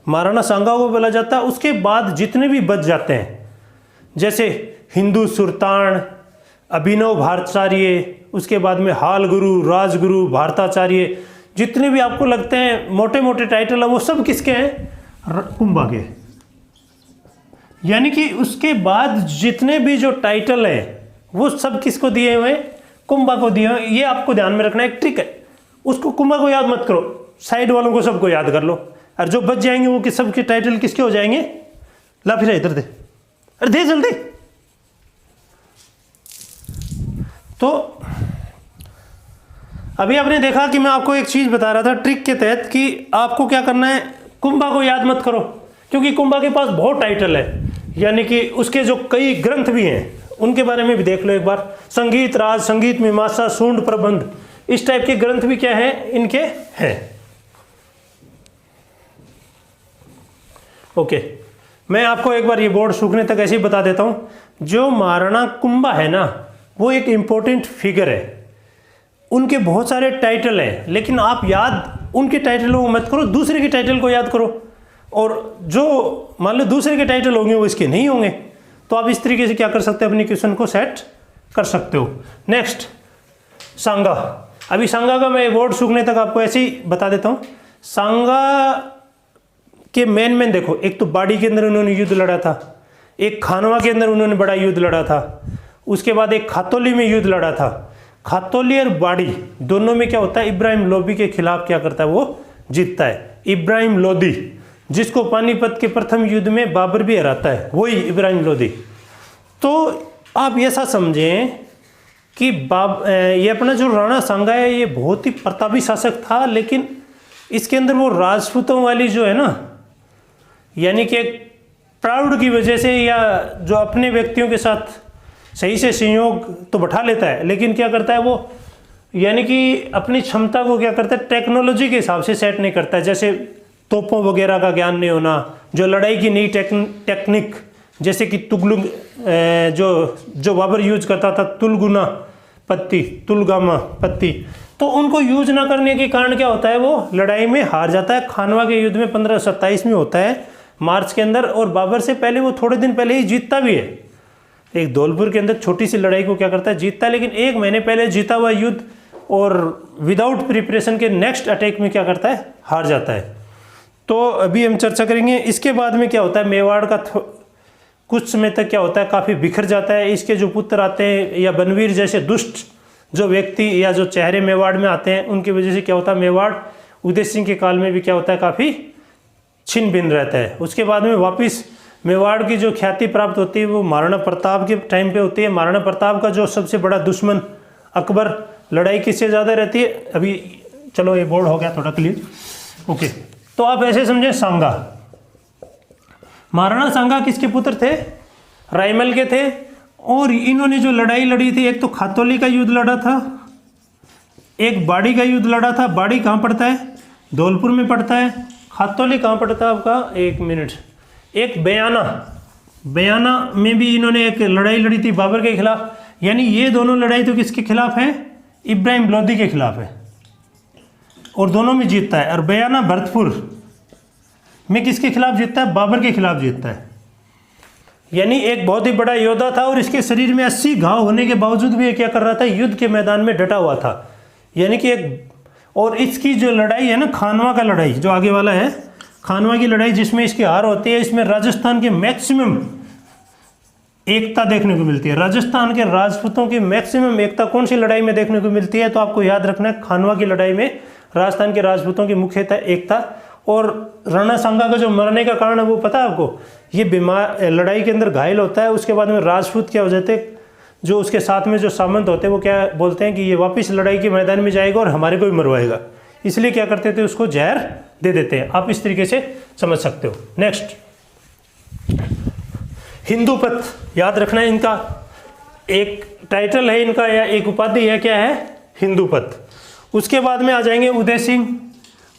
महाराणा सांगा को बोला जाता है। उसके बाद जितने भी बच जाते हैं, जैसे हिंदू सुल्तान, अभिनव भारताचार्य, उसके बाद में हाल गुरु, राजगुरु, भारताचार्य, जितने भी आपको लगते हैं मोटे मोटे टाइटल है वो सब किसके हैं, कुंभा के। यानी कि उसके बाद जितने भी जो टाइटल है वो सब किसको दिए हुए, कुंभा को दिए हुए। ये आपको ध्यान में रखना, एक ट्रिक है। उसको कुंभा को याद मत करो, साइड वालों को सबको याद कर लो, और जो बच जाएंगे वो सबके टाइटल किसके हो जाएंगे। ला फिर इधर दे, अरे दे जल्दी। तो अभी आपने देखा कि मैं आपको एक चीज बता रहा था ट्रिक के तहत कि आपको क्या करना है, कुंभा को याद मत करो, क्योंकि कुंभा के पास बहुत टाइटल है। यानी कि उसके जो कई ग्रंथ भी हैं उनके बारे में भी देख लो एक बार। संगीत राज, संगीत मीमांसा, सूंड प्रबंध, इस टाइप के ग्रंथ भी क्या है, इनके हैं। ओके, मैं आपको एक बार ये बोर्ड सूखने तक ऐसे ही बता देता हूं। जो महाराणा कुंभा है ना, वो एक इंपॉर्टेंट फिगर है। उनके बहुत सारे टाइटल हैं, लेकिन आप याद उनके टाइटलों को मत करो, दूसरे के टाइटल को याद करो। और जो मान लो दूसरे के टाइटल होंगे वो इसके नहीं होंगे, तो आप इस तरीके से क्या कर सकते हैं, अपनी क्वेश्चन को सेट कर सकते हो। नेक्स्ट, सांगा। अभी सांगा का मैं बोर्ड सूखने तक आपको ऐसे ही बता देता हूँ। सांगा के मेन देखो, एक तो बाड़ी के अंदर उन्होंने युद्ध लड़ा था, एक खानवा के अंदर उन्होंने बड़ा युद्ध लड़ा था, उसके बाद एक खातौली में युद्ध लड़ा था। खातौली और बाड़ी दोनों में क्या होता है, इब्राहिम लोदी के खिलाफ क्या करता है, वो जीतता है। इब्राहिम लोदी, जिसको पानीपत के प्रथम युद्ध में बाबर भी हराता है, वही इब्राहिम लोदी। तो आप ऐसा समझें कि ये अपना जो राणा सांगा है ये बहुत ही प्रतापी शासक था, लेकिन इसके अंदर वो राजपूतों वाली जो है ना, यानी कि एक प्राउड की वजह से, या जो अपने व्यक्तियों के साथ सही से संयोग तो बैठा लेता है, लेकिन क्या करता है वो, यानी कि अपनी क्षमता को क्या करता है, टेक्नोलॉजी के हिसाब से सेट नहीं करता है। जैसे तोपों वगैरह का ज्ञान नहीं होना, जो लड़ाई की नई टेक्निक, जैसे कि तुगलुग जो बाबर यूज करता था, तुलगुना पत्ती, तुलगामा पत्ती, तो उनको यूज ना करने के कारण क्या होता है, वो लड़ाई में हार जाता है। खानवा के युद्ध में 1527 में होता है, मार्च के अंदर, और बाबर से पहले वो थोड़े दिन पहले ही जीतता भी है। एक धौलपुर के अंदर छोटी सी लड़ाई को क्या करता है, जीतता है, लेकिन 1 महीने पहले जीता हुआ युद्ध और विदाउट प्रिपरेशन के नेक्स्ट अटैक में क्या करता है, हार जाता है। तो अभी हम चर्चा करेंगे। इसके बाद में क्या होता है, मेवाड़ का कुछ समय तक क्या होता है, काफ़ी बिखर जाता है। इसके जो पुत्र आते हैं, या बनवीर जैसे दुष्ट जो व्यक्ति या जो चेहरे मेवाड़ में आते हैं, उनकी वजह से क्या होता है, मेवाड़ उदय सिंह के काल में भी क्या होता है, काफ़ी छिन्न भिन्न रहता है। उसके बाद में वापस मेवाड़ की जो ख्याति प्राप्त होती है वो महाराणा प्रताप के टाइम पे होती है। महाराणा प्रताप का जो सबसे बड़ा दुश्मन अकबर, लड़ाई किससे ज़्यादा रहती है, अभी चलो ये बोर्ड हो गया थोड़ा क्लियर, ओके। तो आप ऐसे समझें, सांगा, महाराणा सांगा किसके पुत्र थे, रायमल के थे, और इन्होंने जो लड़ाई लड़ी थी, एक तो खातौली का युद्ध लड़ा था, एक बाड़ी का युद्ध लड़ा था। बाड़ी कहाँ पड़ता है, धौलपुर में पड़ता है। खातौली कहाँ पड़ता है आपका, एक मिनट, एक बयाना में भी इन्होंने एक लड़ाई लड़ी थी बाबर के खिलाफ। यानी ये दोनों लड़ाई तो किसके खिलाफ है, इब्राहिम लोदी के खिलाफ है, और दोनों में जीतता है। और बयाना भरतपुर में किसके खिलाफ जीतता है, बाबर के खिलाफ जीतता है। यानी एक बहुत ही बड़ा योद्धा था, और इसके शरीर में 80 घाव होने के बावजूद भी ये क्या कर रहा था, युद्ध के मैदान में डटा हुआ था। यानी कि एक, और इसकी जो लड़ाई है ना, खानवा का लड़ाई जो आगे वाला है, खानवा की लड़ाई जिसमें इसकी हार होती है, इसमें राजस्थान के मैक्सिमम एकता देखने को मिलती है। राजस्थान के राजपूतों की मैक्सिमम एकता कौन सी लड़ाई में देखने को मिलती है, तो आपको याद रखना है, खानवा की लड़ाई में राजस्थान के राजपूतों की मुख्यतः एकता। और राणा सांगा का जो मरने का कारण है वो पता है आपको, ये बीमार लड़ाई के अंदर घायल होता है। उसके बाद में राजपूत क्या हो जाते, जो उसके साथ में जो सामंत होते हैं वो क्या बोलते हैं कि ये वापस लड़ाई के मैदान में जाएगा और हमारे को भी मरवाएगा, इसलिए क्या करते थे, उसको जहर दे देते हैं। आप इस तरीके से समझ सकते हो। नेक्स्ट, हिंदूपत, याद रखना है, इनका एक टाइटल है इनका, या एक उपाधि है, क्या है, हिंदूपत। उसके बाद में आ जाएंगे उदय सिंह।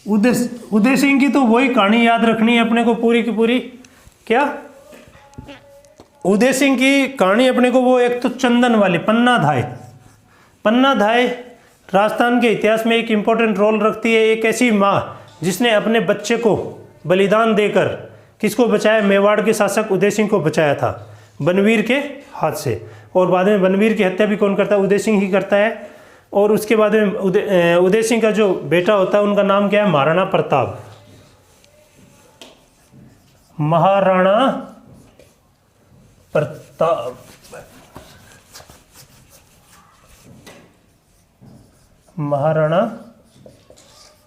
उदय सिंह की तो वही कहानी याद रखनी है अपने को पूरी की पूरी। क्या, उदय सिंह की कहानी अपने को वो, एक तो चंदन वाली पन्ना धाय राजस्थान के इतिहास में एक इम्पोर्टेंट रोल रखती है। एक ऐसी माँ जिसने अपने बच्चे को बलिदान देकर किसको बचाया, मेवाड़ के शासक उदय सिंह को बचाया था बनवीर के हाथ से। और बाद में बनवीर की हत्या भी कौन करता है, उदय सिंह ही करता है। और उसके बाद में उदय सिंह का जो बेटा होता है उनका नाम क्या है, महाराणा प्रताप। महाराणा प्रताप, महाराणा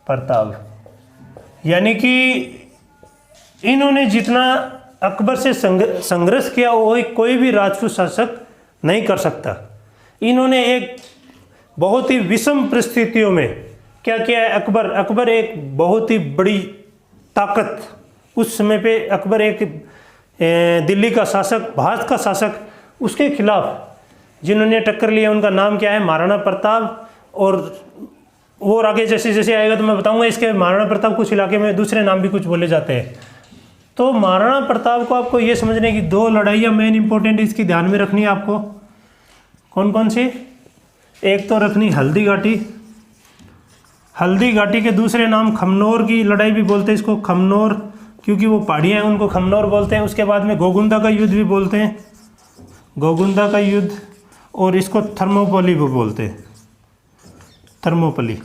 प्रताप, यानी कि इन्होंने जितना अकबर से संघर्ष किया वो कोई भी राजपूत शासक नहीं कर सकता। इन्होंने एक बहुत ही विषम परिस्थितियों में क्या किया है, अकबर एक बहुत ही बड़ी ताकत, उस समय पे अकबर एक दिल्ली का शासक, भारत का शासक, उसके खिलाफ जिन्होंने टक्कर लिया उनका नाम क्या है, महाराणा प्रताप। और आगे जैसे जैसे आएगा तो मैं बताऊंगा। इसके महाराणा प्रताप कुछ इलाके में दूसरे नाम भी कुछ बोले जाते हैं। तो महाराणा प्रताप को आपको ये समझने की 2 लड़ाइयाँ मेन इंपॉर्टेंट इसकी ध्यान में रखनी है आपको। कौन कौन सी, एक तो रखनी हल्दी घाटी के दूसरे नाम खमनोर की लड़ाई भी बोलते हैं इसको, खमनोर, क्योंकि वो पहाड़ियाँ हैं उनको खमनोर बोलते हैं। उसके बाद में गोगुंदा का युद्ध भी बोलते हैं, गोगुंदा का युद्ध, और इसको थर्मोपली भी बोलते हैं, थर्मोपली।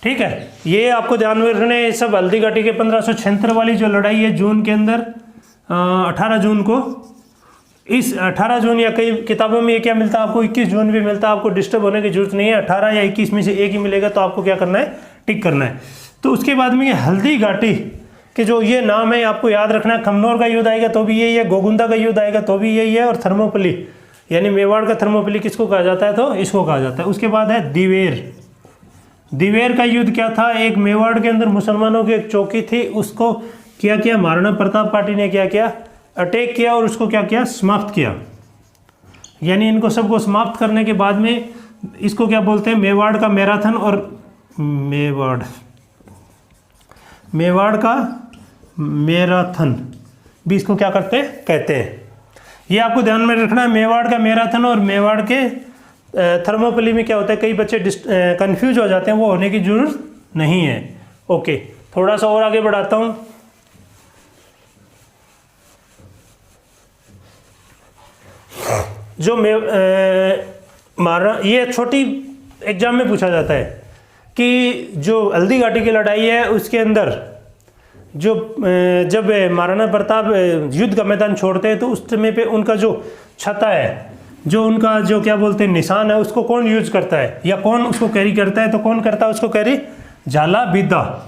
ठीक है, ये आपको ध्यान में रखना है। सब हल्दी घाटी के 1576 वाली जो लड़ाई है जून के अंदर 18 जून को, इस 18 जून या कई किताबों में ये क्या मिलता है आपको 21 जून भी मिलता है। आपको डिस्टर्ब होने की जरूरत नहीं है, 18 या 21 में से एक ही मिलेगा, तो आपको क्या करना है, टिक करना है। तो उसके बाद में ये हल्दी घाटी के जो ये नाम है आपको याद रखना है। खमनोर का युद्ध आएगा तो भी यही है, गोगुंदा का युद्ध आएगा तो भी यही है, और थर्मोपली यानी मेवाड़ का थर्मोपली किसको कहा जाता है, तो इसको कहा जाता है। उसके बाद है दिवेर। दिवेर का युद्ध क्या था, एक मेवाड़ के अंदर मुसलमानों की एक चौकी थी, उसको क्या किया, महाराणा प्रताप पार्टी ने क्या किया, अटैक किया और उसको क्या किया, समाप्त किया। यानी इनको सबको समाप्त करने के बाद में इसको क्या बोलते हैं, मेवाड़ का मैराथन, और मेवाड़ का मैराथन भी इसको क्या करते हैं, कहते हैं। ये आपको ध्यान में रखना है, मेवाड़ का मैराथन और मेवाड़ के थर्मोपली में क्या होता है, कई बच्चे कंफ्यूज हो जाते हैं, वो होने की जरूरत नहीं है। ओके, थोड़ा सा और आगे बढ़ाता हूँ। जो ये छोटी एग्जाम में पूछा जाता है कि जो हल्दी घाटी की लड़ाई है उसके अंदर जो जब महाराणा प्रताप युद्ध का मैदान छोड़ते हैं तो उस समय पे उनका जो छता है, जो उनका जो क्या बोलते हैं निशान है, उसको कौन यूज करता है या कौन उसको कैरी करता है, तो कौन करता है उसको कैरी, झाला बिद्दा।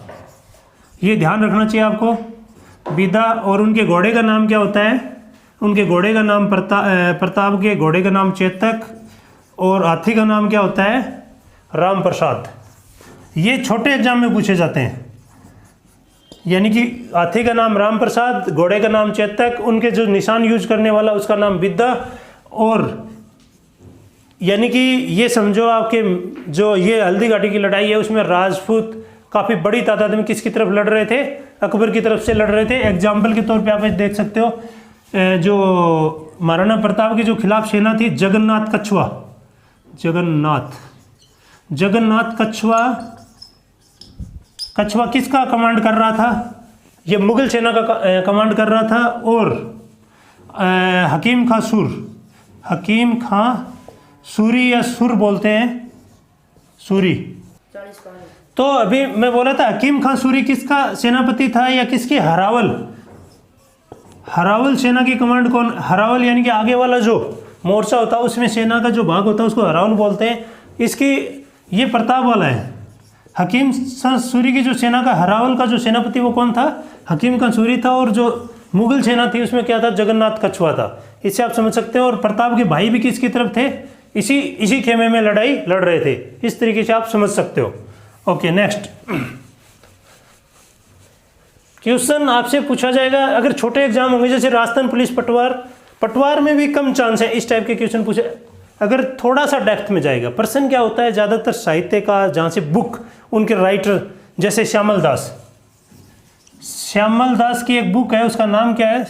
ये ध्यान रखना चाहिए आपको, बिद्दा। और उनके घोड़े का नाम क्या होता है, उनके घोड़े का नाम प्रताप के घोड़े का नाम चेतक, और हाथी का नाम क्या होता है, राम प्रसाद। ये छोटे एग्जाम में पूछे जाते हैं, यानी कि हाथी का नाम राम प्रसाद, घोड़े का नाम चेतक, उनके जो निशान यूज करने वाला उसका नाम बिद्दा। और यानी कि ये समझो आपके जो ये हल्दी घाटी की लड़ाई है उसमें राजपूत काफ़ी बड़ी तादाद में किसकी तरफ लड़ रहे थे, अकबर की तरफ से लड़ रहे थे। एग्जाम्पल के तौर पे आप देख सकते हो, जो महाराणा प्रताप के जो खिलाफ सेना थी, जगन्नाथ कछवा किसका कमांड कर रहा था, ये मुगल सेना का कमांड कर रहा था। और हकीम खां सूरी या सुर बोलते हैं, सूरी। तो अभी मैं बोला था हकीम खां सूरी किसका सेनापति था या किसकी, हरावल सेना की कमांड कौन, हरावल यानी कि आगे वाला जो मोर्चा होता है उसमें सेना का जो भाग होता है उसको हरावल बोलते हैं। इसकी ये प्रताप वाला है। हकीम खां सूरी की जो सेना का हरावल का जो सेनापति वो कौन था, हकीम खां सूरी था। और जो मुगल सेना थी उसमें क्या था, जगन्नाथ कछवा था। इससे आप समझ सकते हैं। और प्रताप के भाई भी किसकी तरफ थे, इसी खेमे में लड़ाई लड़ रहे थे। इस तरीके से आप समझ सकते हो। ओके, नेक्स्ट क्वेश्चन आपसे पूछा जाएगा अगर छोटे एग्जाम होंगे, जैसे राजस्थान पुलिस पटवार में भी कम चांस है इस टाइप के क्वेश्चन पूछे। अगर थोड़ा सा डेप्थ में जाएगा, प्रश्न क्या होता है ज़्यादातर साहित्य का, जहाँ से बुक उनके राइटर, जैसे श्यामल दास की एक बुक है, उसका नाम क्या है,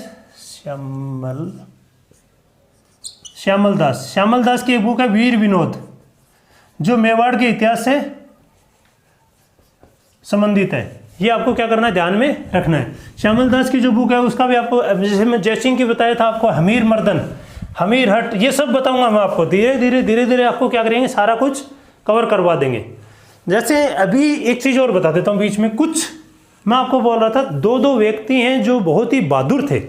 श्यामल दास की एक बुक है वीर विनोद, जो मेवाड़ के इतिहास से संबंधित है। ये आपको क्या करना है, ध्यान में रखना है। श्यामल दास की जो बुक है उसका भी आपको, जैसे मैं जयसिंह की बताया था आपको, हमीर मर्दन, हमीर हट, ये सब बताऊंगा मैं आपको। धीरे धीरे आपको क्या करेंगे, सारा कुछ कवर करवा देंगे। जैसे अभी एक चीज़ और बता देता हूँ बीच में, कुछ मैं आपको बोल रहा था, दो व्यक्ति हैं जो बहुत ही बहादुर थे,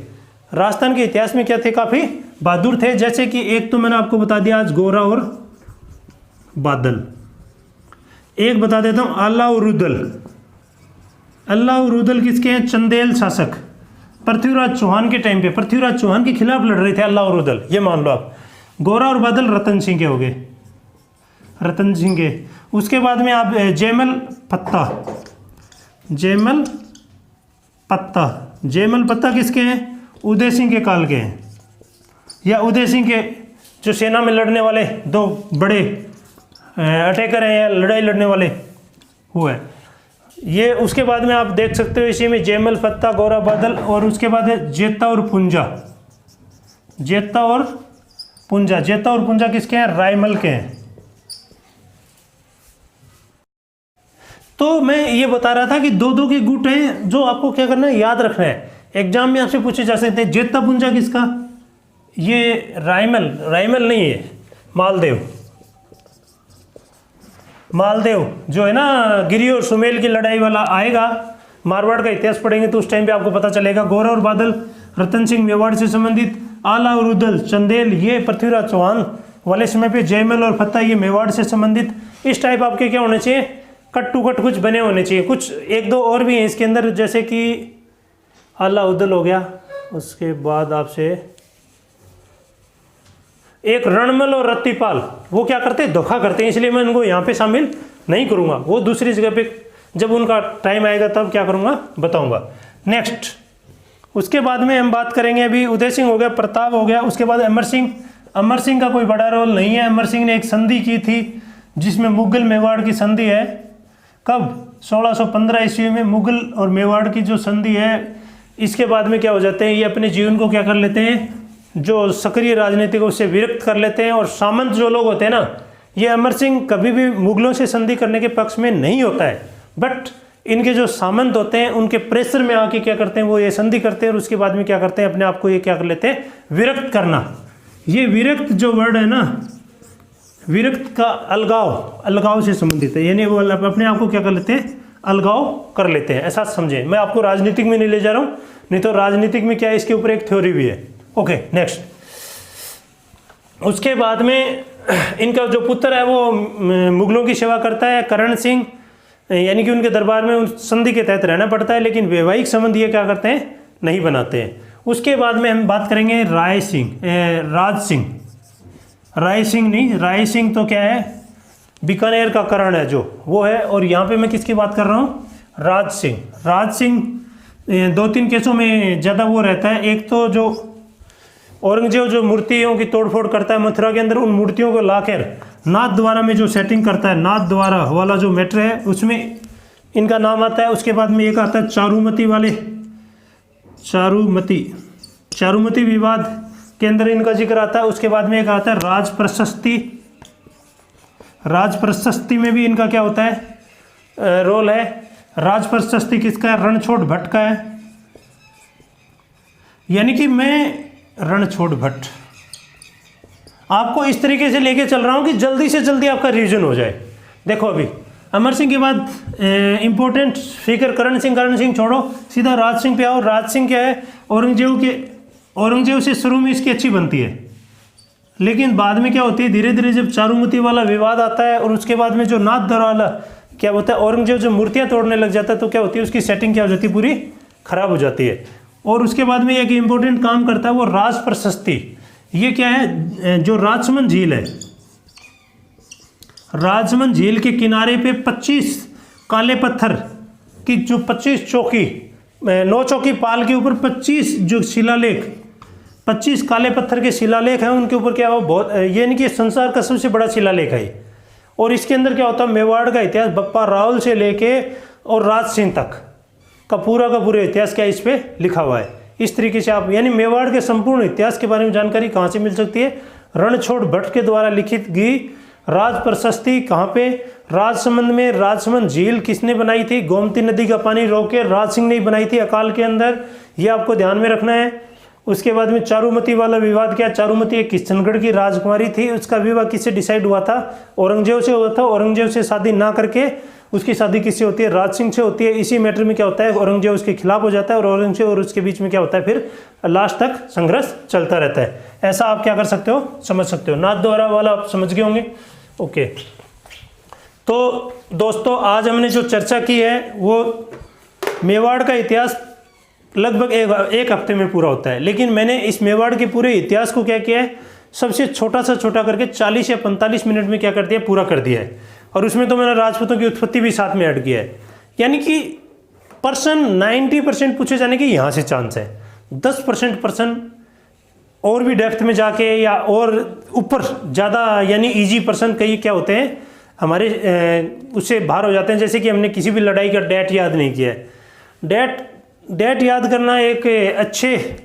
राजस्थान के इतिहास में क्या थे, काफ़ी बहादुर थे। जैसे कि एक तो मैंने आपको बता दिया आज, गोरा और बादल। एक बता देता हूँ अल्लाह और रुदल किसके हैं, चंदेल शासक, पृथ्वीराज चौहान के टाइम पे, पृथ्वीराज चौहान के खिलाफ लड़ रहे थे अल्लाह और रुदल, ये मान लो आप। गोरा और बादल रतन सिंह के हो गए, रतन सिंह के। उसके बाद में आप जयमल पत्ता किसके हैं, उदय सिंह के काल के हैं, या उदय सिंह के जो सेना में लड़ने वाले दो बड़े अटैकर हैं या लड़ाई लड़ने वाले वो है ये। उसके बाद में आप देख सकते हो इसी में जयमल पत्ता, गोरा बादल, और उसके बाद है जेता और पुंजा किसके हैं, रायमल के हैं। तो मैं ये बता रहा था कि दो के गुट हैं जो आपको क्या करना है, याद रखना है। एग्जाम में आपसे पूछे जा सकते हैं। जेता पुंजा किसका, ये रायमल नहीं है, मालदेव। मालदेव जो है ना, गिरी और सुमेल की लड़ाई वाला आएगा, मारवाड़ का इतिहास पढ़ेंगे तो उस टाइम पे आपको पता चलेगा। गौरव और बादल रतन सिंह मेवाड़ से संबंधित, आला और उदल चंदेल ये पृथ्वीराज चौहान वाले समय पे, जयमल और फतेह ये मेवाड़ से संबंधित। इस टाइप आपके क्या होने चाहिए, कट टू कट कुछ बने होने चाहिए। कुछ एक दो और भी हैं इसके अंदर, जैसे कि आला उदल हो गया, उसके बाद आपसे एक रणमल और रत्तीपाल, वो क्या करते हैं, धोखा करते हैं, इसलिए मैं उनको यहाँ पे शामिल नहीं करूँगा, वो दूसरी जगह पे जब उनका टाइम आएगा तब क्या करूँगा बताऊँगा। नेक्स्ट उसके बाद में हम बात करेंगे, अभी उदय सिंह हो गया, प्रताप हो गया, उसके बाद अमर सिंह। अमर सिंह का कोई बड़ा रोल नहीं है। अमर सिंह ने एक संधि की थी जिसमें मुगल मेवाड़ की संधि है, कब 1615 ईस्वी में मुगल और मेवाड़ की जो संधि है। इसके बाद में क्या हो जाते हैं, ये अपने जीवन को क्या कर लेते हैं, जो सक्रिय राजनीति को उससे विरक्त कर लेते हैं। और सामंत जो लोग होते हैं ना, ये अमर सिंह कभी भी मुगलों से संधि करने के पक्ष में नहीं होता है, बट इनके जो सामंत होते हैं उनके प्रेशर में आके क्या करते हैं, वो ये संधि करते हैं और उसके बाद में क्या करते हैं, अपने आप को ये क्या कर लेते हैं, विरक्त करना। ये विरक्त जो वर्ड है ना, विरक्त का अलगाव, अलगाव से संबंधित है, यानी वो अपने आप को क्या कर लेते हैं, अलगाव कर लेते हैं, ऐसा समझे। मैं आपको राजनीतिक में नहीं ले जा रहा हूँ, नहीं तो राजनीतिक में क्या है, इसके ऊपर एक थ्योरी भी है। ओके नेक्स्ट, उसके बाद में इनका जो पुत्र है वो मुगलों की सेवा करता है, करण सिंह, यानी कि उनके दरबार में उन संधि के तहत रहना पड़ता है, लेकिन वैवाहिक संबंध ये क्या करते हैं, नहीं बनाते हैं। उसके बाद में हम बात करेंगे राय सिंह, राज सिंह, राय सिंह नहीं, राय सिंह तो क्या है, बीकानेर का करण है जो वो है। और यहाँ पे मैं किसकी बात कर रहा हूँ, राज सिंह। राज सिंह दो तीन केसों में ज़्यादा वो रहता है। एक तो जो औरंगजेब जो मूर्तियों की तोड़फोड़ करता है मथुरा के अंदर, उन मूर्तियों को लाकर नाथ द्वारा में जो सेटिंग करता है, नाथ द्वारा वाला जो मैटर है उसमें इनका नाम आता है। उसके बाद में एक आता है चारुमती वाले, चारुमती विवाद के अंदर इनका जिक्र आता है। उसके बाद में एक आता है राज प्रशस्ति, राज प्रशस्ति में भी इनका क्या होता है, रोल है। राज प्रशस्ति किसका है, रणछोड़ भट्ट का है। यानी कि मैं रणछोड़ भट्ट आपको इस तरीके से लेके चल रहा हूं कि जल्दी से जल्दी आपका रिवीजन हो जाए। देखो अभी अमर सिंह के बाद इंपॉर्टेंट फिगर करण सिंह छोड़ो, सीधा राज सिंह पे आओ। राज सिंह क्या है, औरंगजेब से शुरू में इसकी अच्छी बनती है, लेकिन बाद में क्या होती है, धीरे धीरे जब चारुमती वाला विवाद आता है और उसके बाद में जो नाथ द्वारा वाला क्या होता है, औरंगजेब जो मूर्तियां तोड़ने लग जाता है, तो क्या होती है, उसकी सेटिंग क्या हो जाती है, पूरी खराब हो जाती है। और उसके बाद में एक इंपॉर्टेंट काम करता है वो राज प्रशस्ति। ये क्या है, जो राजसमंद झील है, राजसमंद झील के किनारे पे 25 काले पत्थर की जो 25 चौकी, 9 चौकी पाल के ऊपर 25 जो शिलालेख, 25 काले पत्थर के शिलालेख हैं, उनके ऊपर क्या हो, बहुत ये नहीं कि संसार का सबसे बड़ा शिलालेख है। और इसके अंदर क्या होता है, मेवाड़ का इतिहास बप्पा रावल से लेके और राज सिंह तक का पूरा इतिहास क्या इस पे लिखा हुआ है। इस तरीके से आप, यानी मेवाड़ के संपूर्ण इतिहास के बारे में जानकारी कहाँ से मिल सकती है, रणछोड़ भट्ट के द्वारा लिखित गई राज प्रशस्ति। कहाँ पे, राजसमंद में। राजसमंद झील किसने बनाई थी, गोमती नदी का पानी रोक के राज सिंह ने बनाई थी अकाल के अंदर, ये आपको ध्यान में रखना है। उसके बाद में चारुमती वाला विवाद क्या, चारुमती एक किशनगढ़ की राजकुमारी थी, उसका विवाह किससे डिसाइड हुआ था, औरंगजेब से हुआ था। औरंगजेब से शादी ना करके उसकी शादी किससे होती है, राज सिंह से होती है। इसी मैटर में क्या होता है, औरंगजेब उसके खिलाफ हो जाता है और औरंगजेब और उसके बीच में क्या होता है, फिर लास्ट तक संघर्ष चलता रहता है। ऐसा आप क्या कर सकते हो, समझ सकते हो। नाथ द्वारा वाला आप समझ गए होंगे। ओके, तो दोस्तों आज हमने जो चर्चा की है वो मेवाड़ का इतिहास लगभग एक हफ्ते में पूरा होता है, लेकिन मैंने इस मेवाड़ के पूरे इतिहास को क्या किया है, सबसे छोटा सा छोटा करके 40 या 45 मिनट में क्या कर दिया, पूरा कर दिया है। और उसमें तो मैंने राजपूतों की उत्पत्ति भी साथ में ऐड किया है। यानी कि 90% पूछे जाने की यहाँ से चांस है, 10% पर्सन और भी डेप्थ में जाके या और ऊपर ज़्यादा, यानी इजी पर्सन कई क्या होते हैं हमारे उससे बाहर हो जाते हैं। जैसे कि हमने किसी भी लड़ाई का डेट याद नहीं किया है। डेट याद करना एक अच्छे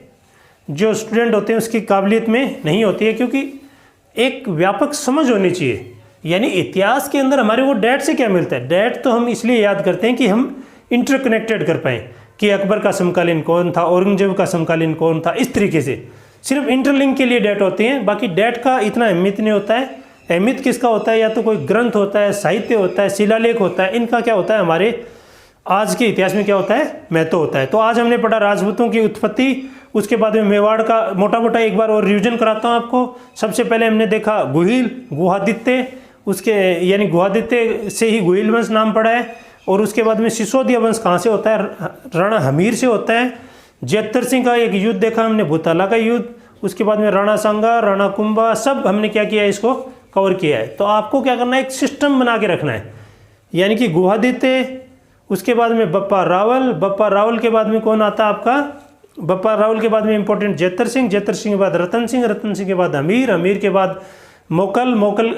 जो स्टूडेंट होते हैं उसकी काबिलियत में नहीं होती है, क्योंकि एक व्यापक समझ होनी चाहिए। यानी इतिहास के अंदर हमारे वो डेट से क्या मिलता है, डेट तो हम इसलिए याद करते हैं कि हम इंटरकनेक्टेड कर पाएँ कि अकबर का समकालीन कौन था, औरंगजेब का समकालीन कौन था। इस तरीके से सिर्फ इंटरलिंक के लिए डेट होती हैं, बाकी डेट का इतना अहमियत नहीं होता है। अहमियत किसका होता है, या तो कोई ग्रंथ होता है, साहित्य होता है, शिलालेख होता है, इनका क्या होता है हमारे आज के इतिहास में क्या होता है, महत्व होता है। तो आज हमने पढ़ा राजपूतों की उत्पत्ति, उसके बाद में मेवाड़ का मोटा मोटा एक बार और रिवीजन कराता हूँ आपको। सबसे पहले हमने देखा गुहिल, गुहादित्य, उसके यानी गुहादित्य से ही गुहिल वंश नाम पड़ा है। और उसके बाद में सिसोदिया वंश कहाँ से होता है, राणा हमीर से होता है। जैतर सिंह का एक युद्ध देखा हमने, भूताला का युद्ध। उसके बाद में राणा सांगा, राणा कुंभा, सब हमने क्या किया है, इसको कवर किया है। तो आपको क्या करना है, एक सिस्टम बना के रखना है, यानी कि गुहादित्य, उसके बाद में बप्पा रावल, बप्पा रावल के बाद में कौन आता है आपका, बप्पा रावल के बाद में इंपॉर्टेंट जैतर सिंह, जैतर सिंह के बाद रतन सिंह, रतन सिंह के बाद अमीर, अमीर के बाद मोकल, मोकल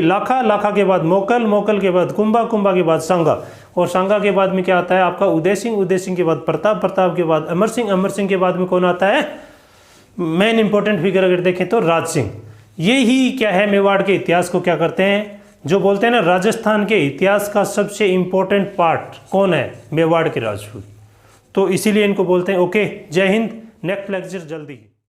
लाखा, लाखा के बाद मोकल, मोकल के बाद कुंभा, कुंभा के बाद सांगा, और सांगा के बाद में क्या आता है आपका उदय सिंह, उदय सिंह के बाद प्रताप, प्रताप के बाद अमर सिंह, अमर सिंह के बाद में कौन आता है, मेन इंपॉर्टेंट फिगर अगर देखें तो राज सिंह। ये ही क्या है, मेवाड़ के इतिहास को क्या करते हैं, जो बोलते हैं ना राजस्थान के इतिहास का सबसे इंपॉर्टेंट पार्ट कौन है, मेवाड़ के राजपूत। तो इसीलिए इनको बोलते हैं। ओके, जय हिंद, नेक्स्ट लेक्चर जल्दी।